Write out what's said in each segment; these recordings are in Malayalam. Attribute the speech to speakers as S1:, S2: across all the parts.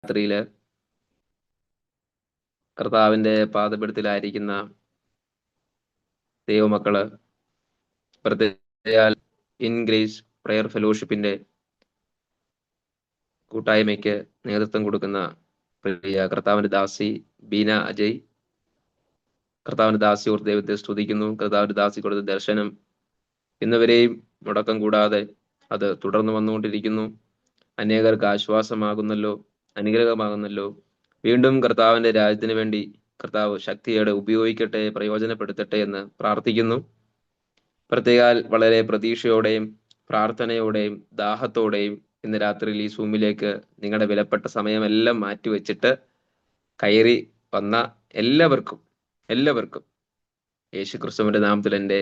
S1: രാത്രിയില് കർത്താവിന്റെ പാദപീഠത്തിലായിരിക്കുന്ന ദൈവമക്കള് പ്രത്യേക ഇൻ ഗ്രേസ് പ്രയർ ഫെലോഷിപ്പിന്റെ കൂട്ടായ്മയ്ക്ക് നേതൃത്വം കൊടുക്കുന്ന പ്രിയ കർത്താവിന്റെ ദാസി ബീന അജയ്, കർത്താവിന്റെ ദാസി ഓർത്ത് ദൈവത്തെ സ്തുതിക്കുന്നു. കർത്താവിന്റെ ദാസി കൊടുത്ത ദർശനം ഇന്നുവരെയും മുടക്കം കൂടാതെ അത് തുടർന്ന് വന്നുകൊണ്ടിരിക്കുന്നു. അനേകർക്ക് ആശ്വാസമാകുന്നല്ലോ, അനുഗ്രഹമാകുന്നല്ലോ. വീണ്ടും കർത്താവിന്റെ രാജ്യത്തിന് വേണ്ടി കർത്താവ് ശക്തിയോടെ ഉപയോഗിക്കട്ടെ, പ്രയോജനപ്പെടുത്തട്ടെ എന്ന് പ്രാർത്ഥിക്കുന്നു. പ്രത്യേകാൽ വളരെ പ്രതീക്ഷയോടെയും പ്രാർത്ഥനയോടെയും ദാഹത്തോടെയും ഇന്ന് രാത്രിയിൽ ഈ സൂമിലേക്ക് നിങ്ങളുടെ വിലപ്പെട്ട സമയമെല്ലാം മാറ്റിവെച്ചിട്ട് കയറി വന്ന എല്ലാവർക്കും യേശു ക്രിസ്തുവിന്റെ നാമത്തിൽ എൻ്റെ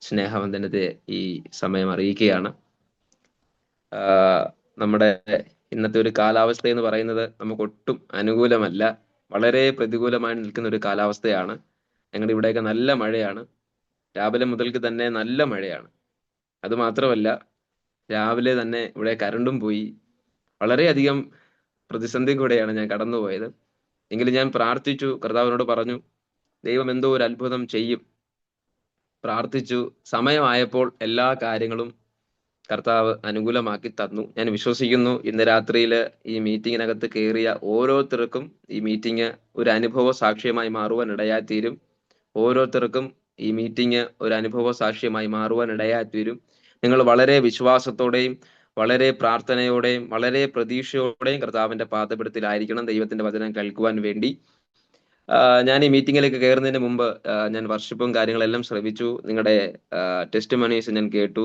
S1: സ്നേഹവന്ദനത്തെ ഈ സമയം അറിയിക്കുകയാണ്. നമ്മുടെ ഇന്നത്തെ ഒരു കാലാവസ്ഥ എന്ന് പറയുന്നത് നമുക്ക് ഒട്ടും അനുകൂലമല്ല, വളരെ പ്രതികൂലമായി നിൽക്കുന്ന ഒരു കാലാവസ്ഥയാണ്. ഞങ്ങളുടെ ഇവിടെയൊക്കെ നല്ല മഴയാണ്, രാവിലെ മുതൽക്ക് തന്നെ നല്ല മഴയാണ്. അത് മാത്രമല്ല, രാവിലെ തന്നെ ഇവിടെ കരണ്ടും പോയി. വളരെയധികം പ്രതിസന്ധി കൂടെയാണ് ഞാൻ കടന്നുപോയത്. എങ്കിലും ഞാൻ പ്രാർത്ഥിച്ചു, കർത്താവിനോട് പറഞ്ഞു ദൈവം എന്തോ ഒരു അത്ഭുതം ചെയ്യും. പ്രാർത്ഥിച്ചു, സമയമായപ്പോൾ എല്ലാ കാര്യങ്ങളും കർത്താവ് അനുകൂലമാക്കി തന്നു. ഞാൻ വിശ്വസിക്കുന്നു ഇന്ന് രാത്രിയിൽ ഈ മീറ്റിങ്ങിനകത്ത് കയറിയ ഓരോരുത്തർക്കും ഈ മീറ്റിംഗ് ഒരു അനുഭവ സാക്ഷ്യമായി മാറുവാൻ ഇടയായിത്തീരും. ഓരോരുത്തർക്കും ഈ മീറ്റിംഗ് ഒരു അനുഭവ സാക്ഷ്യമായി മാറുവാൻ ഇടയായിത്തീരും. നിങ്ങൾ വളരെ വിശ്വാസത്തോടെയും വളരെ പ്രാർത്ഥനയോടെയും വളരെ പ്രതീക്ഷയോടെയും കർത്താവിന്റെ പാദപീഠത്തിലായിരിക്കണം ദൈവത്തിന്റെ വചനം കേൾക്കുവാൻ വേണ്ടി. ഞാൻ ഈ മീറ്റിങ്ങിലേക്ക് കയറുന്നതിന് മുമ്പ് ഞാൻ വർഷിപ്പും കാര്യങ്ങളെല്ലാം ശ്രവിച്ചു. നിങ്ങളുടെ ടെസ്റ്റിമണീസ് ഞാൻ കേട്ടു,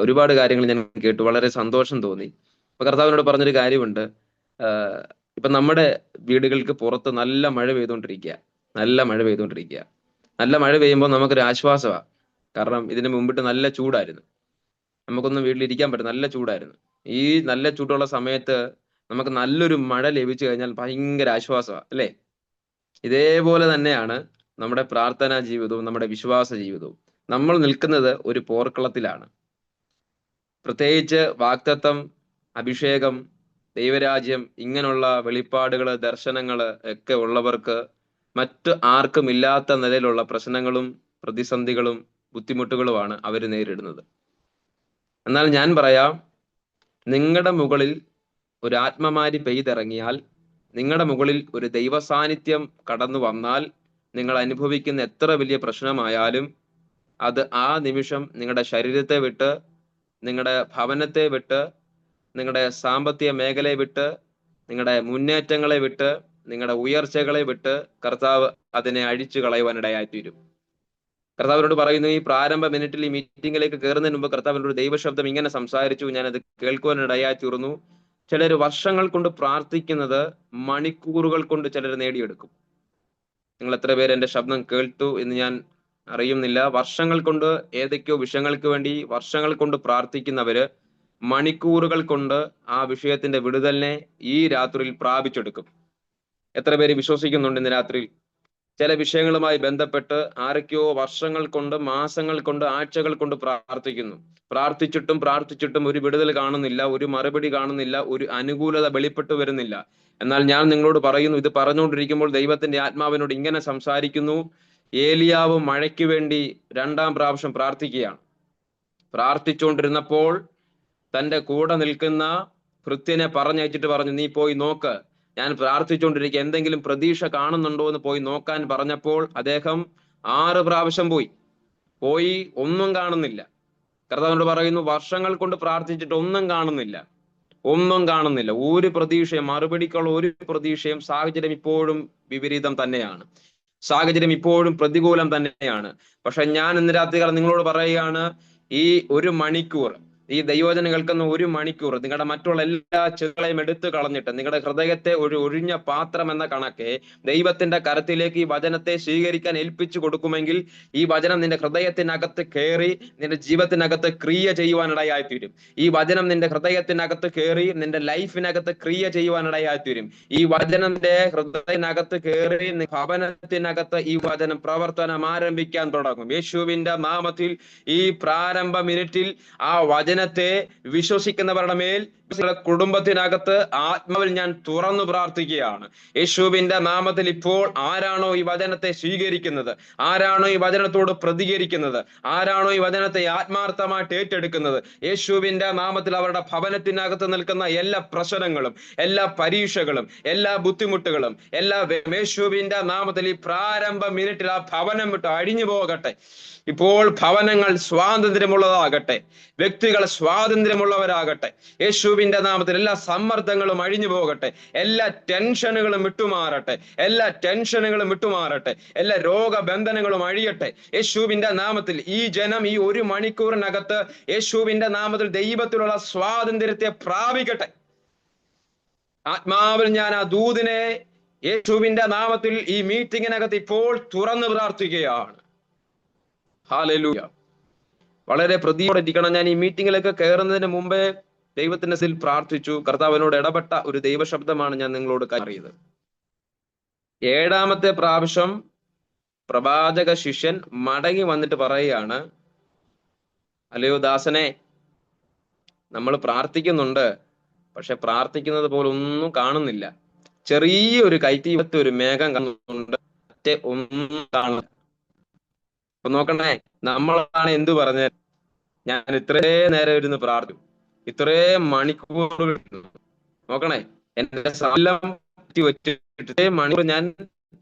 S1: ഒരുപാട് കാര്യങ്ങൾ ഞാൻ കേട്ടു. വളരെ സന്തോഷം തോന്നി. അപ്പൊ കർത്താവിനോട് പറഞ്ഞൊരു കാര്യമുണ്ട്. ഇപ്പൊ നമ്മുടെ വീടുകൾക്ക് പുറത്ത് നല്ല മഴ പെയ്തുകൊണ്ടിരിക്കുക. നല്ല മഴ പെയ്യുമ്പോൾ നമുക്കൊരു ആശ്വാസമാണ്. കാരണം ഇതിന് മുമ്പിട്ട് നല്ല ചൂടായിരുന്നു, നമുക്കൊന്നും വീട്ടിലിരിക്കാൻ പറ്റും, നല്ല ചൂടായിരുന്നു. ഈ നല്ല ചൂടുള്ള സമയത്ത് നമുക്ക് നല്ലൊരു മഴ ലഭിച്ചു കഴിഞ്ഞാൽ ഭയങ്കര ആശ്വാസമാണ്, അല്ലേ? ഇതേപോലെ തന്നെയാണ് നമ്മുടെ പ്രാർത്ഥനാ ജീവിതവും നമ്മുടെ വിശ്വാസ ജീവിതവും. നമ്മൾ നിൽക്കുന്നത് ഒരു പോർക്കളത്തിലാണ്. പ്രത്യേകിച്ച് വാഗ്ദത്തം, അഭിഷേകം, ദൈവരാജ്യം, ഇങ്ങനെയുള്ള വെളിപ്പാടുകള്, ദർശനങ്ങള് ഒക്കെ ഉള്ളവർക്ക് മറ്റ് ആർക്കും ഇല്ലാത്ത നിലയിലുള്ള പ്രശ്നങ്ങളും പ്രതിസന്ധികളും ബുദ്ധിമുട്ടുകളുമാണ് അവർ നേരിടുന്നത്. എന്നാൽ ഞാൻ പറയാം, നിങ്ങളുടെ മുകളിൽ ഒരു ആത്മമാരി പെയ്തിറങ്ങിയാൽ, നിങ്ങളുടെ മുകളിൽ ഒരു ദൈവ സാന്നിധ്യം കടന്നു വന്നാൽ, നിങ്ങൾ അനുഭവിക്കുന്ന എത്ര വലിയ പ്രശ്നമായാലും അത് ആ നിമിഷം നിങ്ങളുടെ ശരീരത്തെ വിട്ട്, നിങ്ങളുടെ ഭവനത്തെ വിട്ട്, നിങ്ങളുടെ സാമ്പത്തിക മേഖലയെ വിട്ട്, നിങ്ങളുടെ മുന്നേറ്റങ്ങളെ വിട്ട്, നിങ്ങളുടെ ഉയർച്ചകളെ വിട്ട് കർത്താവ് അതിനെ അഴിച്ചു കളയുവാനിടയായിത്തീരും. കർത്താവിനോട് പറയുന്നു, ഈ പ്രാരംഭ മിനിറ്റിൽ ഈ മീറ്റിംഗിലേക്ക് കയറുന്നതിന് മുമ്പ് കർത്താവിനോട് ദൈവശബ്ദം ഇങ്ങനെ സംസാരിച്ചു. ഞാനത് കേൾക്കുവാനിടയായി തീർന്നു. ചിലർ വർഷങ്ങൾ കൊണ്ട് പ്രാർത്ഥിക്കുന്നത് മണിക്കൂറുകൾ കൊണ്ട് ചിലർ നേടിയെടുക്കും. നിങ്ങൾ എത്ര പേര് എൻ്റെ ശബ്ദം കേൾത്തു എന്ന് ഞാൻ അറിയുന്നില്ല. വർഷങ്ങൾ കൊണ്ട് ഏതൊക്കെയോ വിഷയങ്ങൾക്ക് വേണ്ടി വർഷങ്ങൾ കൊണ്ട് പ്രാർത്ഥിക്കുന്നവര് മണിക്കൂറുകൾ കൊണ്ട് ആ വിഷയത്തിന്റെ വിടുതലിനെ ഈ രാത്രിയിൽ പ്രാപിച്ചെടുക്കും. എത്ര പേര് വിശ്വസിക്കുന്നുണ്ട് ഇന്ന് രാത്രിയിൽ? ചില വിഷയങ്ങളുമായി ബന്ധപ്പെട്ട് ആരൊക്കെയോ വർഷങ്ങൾ കൊണ്ട്, മാസങ്ങൾ കൊണ്ട്, ആഴ്ചകൾ കൊണ്ട് പ്രാർത്ഥിച്ചിട്ടും ഒരു വിടുതൽ കാണുന്നില്ല, ഒരു മറുപടി കാണുന്നില്ല, ഒരു അനുകൂലത വെളിപ്പെട്ടു വരുന്നില്ല. എന്നാൽ ഞാൻ നിങ്ങളോട് പറയുന്നു, ഇത് പറഞ്ഞുകൊണ്ടിരിക്കുമ്പോൾ ദൈവത്തിന്റെ ആത്മാവിനോട് ഇങ്ങനെ സംസാരിക്കുന്നു. ഏലിയാവ് മഴയ്ക്ക് വേണ്ടി 2ാം പ്രാവശ്യം പ്രാർത്ഥിക്കുകയാണ്. പ്രാർത്ഥിച്ചുകൊണ്ടിരുന്നപ്പോൾ തന്റെ കൂടെ നിൽക്കുന്ന ഭൃത്യനെ പറഞ്ഞയച്ചിട്ട് പറഞ്ഞു, നീ പോയി നോക്ക്, ഞാൻ പ്രാർത്ഥിച്ചുകൊണ്ടിരിക്കുക, എന്തെങ്കിലും പ്രതീക്ഷ കാണുന്നുണ്ടോ എന്ന് പോയി നോക്കാൻ പറഞ്ഞപ്പോൾ അദ്ദേഹം 6 പ്രാവശ്യം പോയി ഒന്നും കാണുന്നില്ല. കർത്താവിനോട് പറയുന്നു, വർഷങ്ങൾ കൊണ്ട് പ്രാർത്ഥിച്ചിട്ട് ഒന്നും കാണുന്നില്ല, ഒരു പ്രതീക്ഷയും, മറുപടിക്കുള്ള ഒരു പ്രതീക്ഷയും. സാഹചര്യം ഇപ്പോഴും വിപരീതം തന്നെയാണ്, സാഹചര്യം ഇപ്പോഴും പ്രതികൂലം തന്നെയാണ്. പക്ഷെ ഞാൻ ഇന്ന് രാത്രി നിങ്ങളോട് പറയുകയാണ്, ഈ 1 മണിക്കൂർ, ഈ ദൈവവചനം കേൾക്കുന്ന 1 മണിക്കൂർ നിങ്ങളുടെ മറ്റുള്ള എല്ലാ ചെറുകളെയും എടുത്തു കളഞ്ഞിട്ട് നിങ്ങളുടെ ഹൃദയത്തെ ഒരു ഒഴിഞ്ഞ പാത്രം എന്ന കണക്കെ ദൈവത്തിന്റെ കരത്തിലേക്ക് ഈ വചനത്തെ സ്വീകരിക്കാൻ ഏൽപ്പിച്ചു കൊടുക്കുമെങ്കിൽ ഈ വചനം നിന്റെ ഹൃദയത്തിനകത്ത് കയറി നിന്റെ ജീവിതത്തിനകത്ത് ക്രിയ ചെയ്യുവാനിടയായിത്തീരും. ഈ വചനം നിന്റെ ഹൃദയത്തിനകത്ത് കയറി നിന്റെ ലൈഫിനകത്ത് ക്രിയ ചെയ്യുവാനിടയായിത്തീരും. ഈ വചനത്തിന്റെ ഹൃദയത്തിനകത്ത് കയറി ഭവനത്തിനകത്ത് ഈ വചനം പ്രവർത്തനം ആരംഭിക്കാൻ തുടങ്ങും. യേശുവിന്റെ നാമത്തിൽ ഈ പ്രാരംഭ മിനിറ്റിൽ ആ വചനത്തെ വിശ്വസിക്കുന്നവരുടെ മേൽ കുടുംബത്തിനകത്ത് ആത്മാവിൽ ഞാൻ തുറന്നു പ്രാർത്ഥിക്കുകയാണ്. യേശുവിന്റെ നാമത്തിൽ ഇപ്പോൾ ആരാണോ ഈ വചനത്തെ സ്വീകരിക്കുന്നത്, ആരാണോ ഈ വചനത്തോട് പ്രതികരിക്കുന്നത്, ആരാണോ ഈ വചനത്തെ ആത്മാർത്ഥമായിട്ട് ഏറ്റെടുക്കുന്നത്, യേശുവിന്റെ നാമത്തിൽ അവരുടെ ഭവനത്തിനകത്ത് നിൽക്കുന്ന എല്ലാ പ്രശ്നങ്ങളും, എല്ലാ പരീക്ഷകളും, എല്ലാ ബുദ്ധിമുട്ടുകളും, യേശുവിന്റെ നാമത്തിൽ ഈ പ്രാരംഭ മിനിറ്റിൽ ആ ഭവനം വിട്ട് അഴിഞ്ഞു പോകട്ടെ. ഇപ്പോൾ ഭവനങ്ങൾ സ്വാതന്ത്ര്യമുള്ളതാകട്ടെ, വ്യക്തികൾ സ്വാതന്ത്ര്യമുള്ളവരാകട്ടെ. യേശുവിന്റെ നാമത്തിൽ എല്ലാ സമ്മർദ്ദങ്ങളും അഴിഞ്ഞു പോകട്ടെ, എല്ലാ ടെൻഷനുകളും വിട്ടുമാറട്ടെ, എല്ലാ ടെൻഷനുകളും വിട്ടുമാറട്ടെ, എല്ലാ രോഗബന്ധനങ്ങളും അഴിയട്ടെ യേശുവിന്റെ നാമത്തിൽ. ഈ ജനം ഈ 1 മണിക്കൂറിനകത്ത് യേശുവിന്റെ നാമത്തിൽ ദൈവത്തിലുള്ള സ്വാതന്ത്ര്യത്തെ പ്രാപിക്കട്ടെ. ആത്മാവിൽ ഞാൻ ആ ദൂതിനെ യേശുവിന്റെ നാമത്തിൽ ഈ മീറ്റിങ്ങിനകത്ത് ഇപ്പോൾ തുറന്നു പ്രാർത്ഥിക്കുകയാണ്. ഹല്ലേലൂയ. വളരെ പ്രതിയോടിരിക്കണം. ഞാൻ ഈ മീറ്റിങ്ങിലൊക്കെ കയറുന്നതിന് മുമ്പേ ദൈവത്തിന്റെ സിൽ പ്രാർത്ഥിച്ചു. കർത്താവിനോട് ഇടപെട്ട ഒരു ദൈവശബ്ദമാണ് ഞാൻ നിങ്ങളോട് അറിയത്. 7ാമത്തെ പ്രാവശ്യം പ്രവാചക ശിഷ്യൻ മടങ്ങി വന്നിട്ട് പറയുകയാണ്, അല്ലയോ ദാസനെ, നമ്മൾ പ്രാർത്ഥിക്കുന്നുണ്ട്, പക്ഷെ പ്രാർത്ഥിക്കുന്നത് പോലെ ഒന്നും കാണുന്നില്ല. ചെറിയൊരു കയറ്റീവത്തെ ഒരു മേഘം കാണുന്നുണ്ട്, മറ്റേ ഒന്നും കാണുന്നില്ല. അപ്പൊ നോക്കണേ, നമ്മളാണ് എന്തു പറഞ്ഞത്? ഞാൻ ഇത്രേ നേരം ഇരുന്ന് പ്രാർത്ഥിക്കും, ഇത്രേ മണിക്കൂറുകൾ നോക്കണേ, എന്റെ സ്ഥലം വെച്ചിട്ട് മണിക്കൂർ ഞാൻ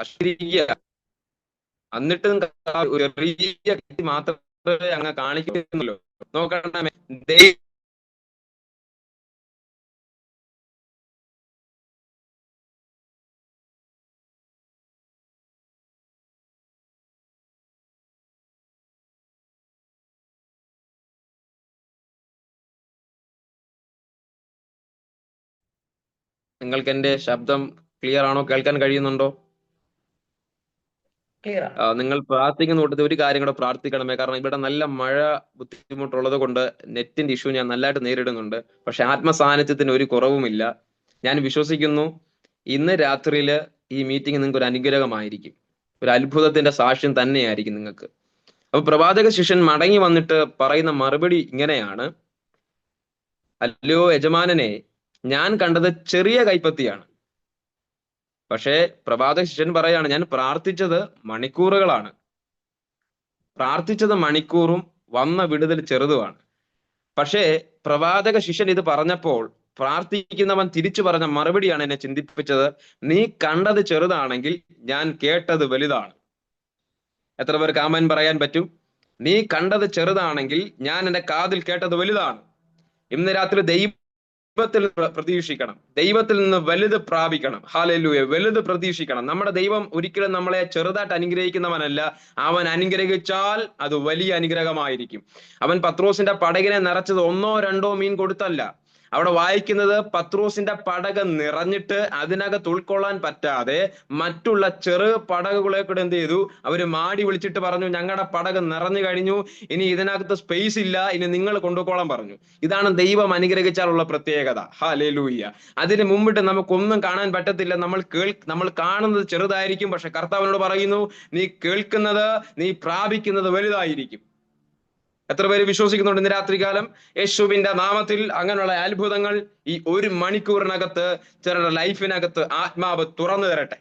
S1: അശ്വരിക്കുക, എന്നിട്ടും ചെറിയ മാത്രമേ അങ്ങ് കാണിക്കുന്നുള്ളൂ. നോക്കണേ, നിങ്ങൾക്ക് എന്റെ ശബ്ദം ക്ലിയർ ആണോ? കേൾക്കാൻ കഴിയുന്നുണ്ടോ? നിങ്ങൾ പ്രാർത്ഥിക്കുന്ന കൂട്ടത്തിൽ ഒരു കാര്യം കൂടെ പ്രാർത്ഥിക്കണമേ. കാരണം ഇവിടെ നല്ല മഴ ബുദ്ധിമുട്ടുള്ളത് കൊണ്ട് നെറ്റിന്റെ ഇഷ്യൂ ഞാൻ നല്ലതായിട്ട് നേരിടുന്നുണ്ട്. പക്ഷെ ആത്മസാന്നിധ്യത്തിന് ഒരു കുറവുമില്ല. ഞാൻ വിശ്വസിക്കുന്നു ഇന്ന് രാത്രിയിൽ ഈ മീറ്റിംഗ് നിങ്ങൾക്ക് ഒരു അനുഗ്രഹമായിരിക്കും, ഒരു അത്ഭുതത്തിന്റെ സാക്ഷ്യം തന്നെയായിരിക്കും നിങ്ങൾക്ക്. അപ്പൊ പ്രവാചക ശിഷ്യൻ മടങ്ങി വന്നിട്ട് പറയുന്ന മറുപടി ഇങ്ങനെയാണ്, അല്ലയോ യജമാനനെ, ഞാൻ കണ്ടത് ചെറിയ കൈപ്പത്തിയാണ്. പക്ഷേ പ്രവാചക ശിഷ്യൻ പറയാണ്, ഞാൻ പ്രാർത്ഥിച്ചത് മണിക്കൂറുകളാണ്. പ്രാർത്ഥിച്ചത് മണിക്കൂറും വന്ന വിടുതൽ ചെറുതുമാണ്. പക്ഷേ പ്രവാചക ശിഷ്യൻ ഇത് പറഞ്ഞപ്പോൾ പ്രാർത്ഥിക്കുന്നവൻ തിരിച്ചു പറഞ്ഞ മറുപടിയാണ് എന്നെ ചിന്തിപ്പിച്ചത്. നീ കണ്ടത് ചെറുതാണെങ്കിൽ ഞാൻ കേട്ടത് വലുതാണ്. എത്ര പേർക്ക് ആമേൻ പറയാൻ പറ്റും? നീ കണ്ടത് ചെറുതാണെങ്കിൽ ഞാൻ എന്റെ കാതിൽ കേട്ടത് വലുതാണ്. ഇന്ന് രാത്രി ദൈവത്തിൽ പ്രതീക്ഷിക്കണം, ദൈവത്തിൽ നിന്ന് വലുത് പ്രാപിക്കണം. ഹല്ലേലൂയ. വലുത് പ്രതീക്ഷിക്കണം. നമ്മുടെ ദൈവം ഒരിക്കലും നമ്മളെ ചെറുതായിട്ട് അനുഗ്രഹിക്കുന്നവനല്ല. അവൻ അനുഗ്രഹിച്ചാൽ അത് വലിയ അനുഗ്രഹമായിരിക്കും. അവൻ പത്രോസിന്റെ പടകിനെ നിറച്ചത് 1 or 2 മീൻ കൊടുത്തല്ല. അവിടെ വായിക്കുന്നത് പത്രോസിന്റെ പടക് നിറഞ്ഞിട്ട് അതിനകത്ത് ഉൾക്കൊള്ളാൻ പറ്റാതെ മറ്റുള്ള ചെറു പടകുകളെ കൂടെ എന്ത് ചെയ്തു? അവര് മാടി വിളിച്ചിട്ട് പറഞ്ഞു, ഞങ്ങളുടെ പടക് നിറഞ്ഞു കഴിഞ്ഞു, ഇനി ഇതിനകത്ത് സ്പേസ് ഇല്ല, ഇനി നിങ്ങൾ കൊണ്ടുപോകാൻ പറഞ്ഞു. ഇതാണ് ദൈവം അനുഗ്രഹിച്ചാലുള്ള പ്രത്യേകത. ഹല്ലേലൂയ. അതിന് മുമ്പിട്ട് നമുക്കൊന്നും കാണാൻ പറ്റത്തില്ല. നമ്മൾ കാണുന്നത് ചെറുതായിരിക്കും, പക്ഷെ കർത്താവിനോട് പറയുന്നു, നീ കേൾക്കുന്നത്, നീ പ്രാപിക്കുന്നത് വലുതായിരിക്കും. എത്ര പേര് വിശ്വസിക്കുന്നുണ്ട് ഇന്ന് രാത്രികാലം? യേശുവിന്റെ നാമത്തിൽ അങ്ങനെയുള്ള അത്ഭുതങ്ങൾ ഈ 1 മണിക്കൂറിനകത്ത് ചിലരുടെ ലൈഫിനകത്ത് ആത്മാവ് തുറന്നു തരട്ടെ,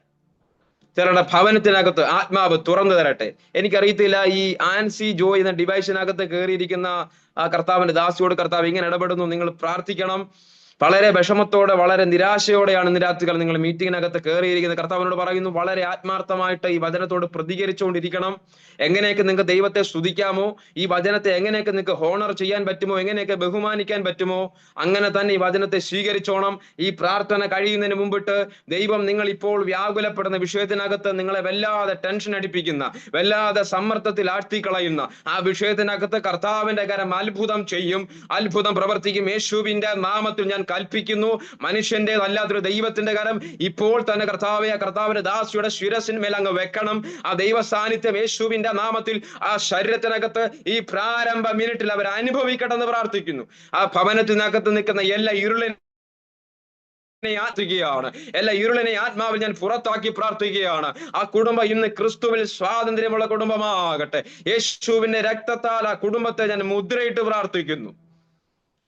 S1: ചിലരുടെ ഭവനത്തിനകത്ത് ആത്മാവ് തുറന്നു തരട്ടെ. എനിക്കറിയത്തില്ല, ഈ ആൻസി ജോയ് എന്ന ഡിവൈസിനകത്ത് കയറിയിരിക്കുന്ന ആ കർത്താവിന്റെ ദാസിയോട് കർത്താവ് ഇങ്ങനെ ഇടപെടുന്നു. നിങ്ങൾ പ്രാർത്ഥിക്കണം. വളരെ വിഷമത്തോടെ, വളരെ നിരാശയോടെയാണ് ഇന്ന് രാത്രികാലം നിങ്ങൾ മീറ്റിങ്ങിനകത്ത് കയറിയിരിക്കുന്നത്. കർത്താവിനോട് പറയുന്നു, വളരെ ആത്മാർത്ഥമായിട്ട് ഈ വചനത്തോട് പ്രതികരിച്ചുകൊണ്ടിരിക്കണം. എങ്ങനെയൊക്കെ നിങ്ങൾക്ക് ദൈവത്തെ സ്തുതിക്കാമോ, ഈ വചനത്തെ എങ്ങനെയൊക്കെ നിങ്ങൾക്ക് ഹോണർ ചെയ്യാൻ പറ്റുമോ, എങ്ങനെയൊക്കെ ബഹുമാനിക്കാൻ പറ്റുമോ, അങ്ങനെ തന്നെ ഈ വചനത്തെ സ്വീകരിച്ചോണം. ഈ പ്രാർത്ഥന കഴിയുന്നതിന് മുമ്പിട്ട് ദൈവം നിങ്ങൾ ഇപ്പോൾ വ്യാകുലപ്പെടുന്ന വിഷയത്തിനകത്ത് നിങ്ങളെ വല്ലാതെ ടെൻഷൻ അടിപ്പിക്കുന്ന, വല്ലാതെ സമ്മർദ്ദത്തിൽ ആഴ്ത്തിക്കളയുന്ന ആ വിഷയത്തിനകത്ത് കർത്താവിന്റെ കരം അത്ഭുതം ചെയ്യും, അത്ഭുതം പ്രവർത്തിക്കും. യേശുവിന്റെ നാമത്തിൽ ഞാൻ കൽപ്പിക്കുന്നു, മനുഷ്യന്റെ അല്ലാത്തൊരു ദൈവത്തിന്റെ കരം ഇപ്പോൾ തന്നെ കർത്താവിന്റെ ദാസിയുടെ ശിരസിന്മേൽ അങ്ങ് വെക്കണം. ആ ദൈവ സാന്നിധ്യം യേശുവിന്റെ നാമത്തിൽ ആ ശരീരത്തിനകത്ത് ഈ പ്രാരംഭ മിനിറ്റിൽ അവർ അനുഭവിക്കട്ടെന്ന് പ്രാർത്ഥിക്കുന്നു. ആ ഭവനത്തിനകത്ത് നിൽക്കുന്ന എല്ലാ എല്ലാ ഇരുളിനെ ആത്മാവിൽ ഞാൻ പുറത്താക്കി പ്രാർത്ഥിക്കുകയാണ്. ആ കുടുംബം ഇന്ന് ക്രിസ്തുവിൽ സ്വാതന്ത്ര്യമുള്ള കുടുംബമാകട്ടെ. യേശുവിന്റെ രക്തത്താൽ ആ കുടുംബത്തെ ഞാൻ മുദ്രയിട്ട് പ്രാർത്ഥിക്കുന്നു.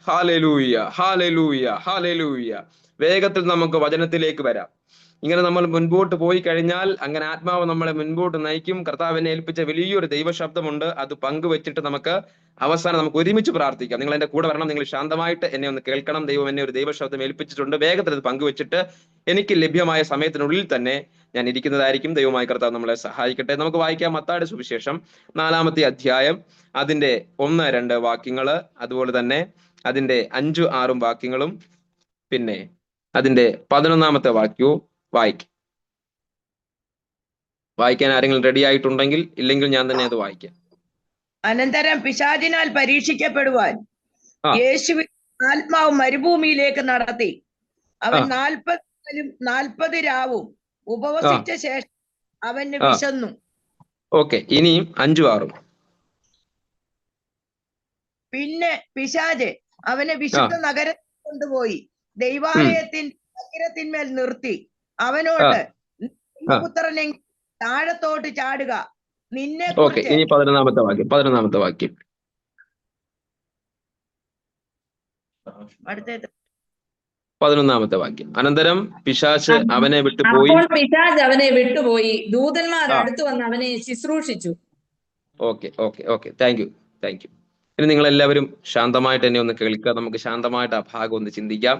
S1: Hallelujah, hallelujah, hallelujah. വേഗത്തിൽ നമുക്ക് വചനത്തിലേക്ക് വരാം. ഇങ്ങനെ നമ്മൾ മുൻപോട്ട് പോയി കഴിഞ്ഞാൽ അങ്ങനെ ആത്മാവ് നമ്മളെ മുൻപോട്ട് നയിക്കും. കർത്താവിനെ ഏൽപ്പിച്ച വലിയൊരു ദൈവശബ്ദമുണ്ട്, അത് പങ്കുവെച്ചിട്ട് നമുക്ക് അവസാനം നമുക്ക് ഒരുമിച്ച് പ്രാർത്ഥിക്കാം. നിങ്ങൾ എന്റെ കൂടെ വരണം, നിങ്ങൾ ശാന്തമായിട്ട് എന്നെ ഒന്ന് കേൾക്കണം. ദൈവം എന്നെ ഒരു ദൈവശബ്ദം ഏൽപ്പിച്ചിട്ടുണ്ട്. വേഗത്തിൽ അത് പങ്കുവെച്ചിട്ട് എനിക്ക് ലഭ്യമായ സമയത്തിനുള്ളിൽ തന്നെ ഞാൻ ഇരിക്കുന്നതായിരിക്കും. ദൈവമായ കർത്താവ് നമ്മളെ സഹായിക്കട്ടെ. നമുക്ക് വായിക്കാം മത്തായിയുടെ സുവിശേഷം 4-ാമത്തെ അധ്യായം, അതിന്റെ 1-2 വാക്യങ്ങള്, അതുപോലെ തന്നെ അതിന്റെ 5-6 വാക്യങ്ങളും, പിന്നെ അതിന്റെ 11-ാമത്തെ വാക്യവും വായിക്കാൻ ആരെങ്കിലും റെഡി ആയിട്ടുണ്ടെങ്കിൽ, ഇല്ലെങ്കിൽ ഞാൻ തന്നെ അത് വായിക്കാം.
S2: അനന്തരം പിശാചിനാൽ പരീക്ഷിക്കപ്പെടുവാൻ യേശു ആത്മാവ് മരുഭൂമിയിലേക്ക് നടത്തി. അവൻ 40 രാവും ഉപവസിച്ച ശേഷം അവന് വിശന്നു.
S1: ഓക്കെ, ഇനിയും 5-6.
S2: പിന്നെ പിശാച് അവനെ വിശുദ്ധ നഗരത്തിൽ കൊണ്ടുപോയി നഗരത്തിന്മേൽ നിർത്തി അവനോട്, പുത്രനെ താഴത്തോട്ട് ചാടുക, നിന്നെ.
S1: ഇനി 11-ാമത്തെ വാക്യം.
S2: അടുത്തത്
S1: 11-ാമത്തെ വാക്യം. അനന്തരം പിശാച് അവനെ വിട്ടുപോയി,
S3: ദൂതന്മാർ അടുത്തു വന്ന് അവനെ ശുശ്രൂഷിച്ചു.
S1: Okay, thank you. ഇനി നിങ്ങൾ എല്ലാവരും ശാന്തമായിട്ട് എന്നെ ഒന്ന് കേൾക്കുക. നമുക്ക് ശാന്തമായിട്ട് ആ ഭാഗം ഒന്ന് ചിന്തിക്കാം.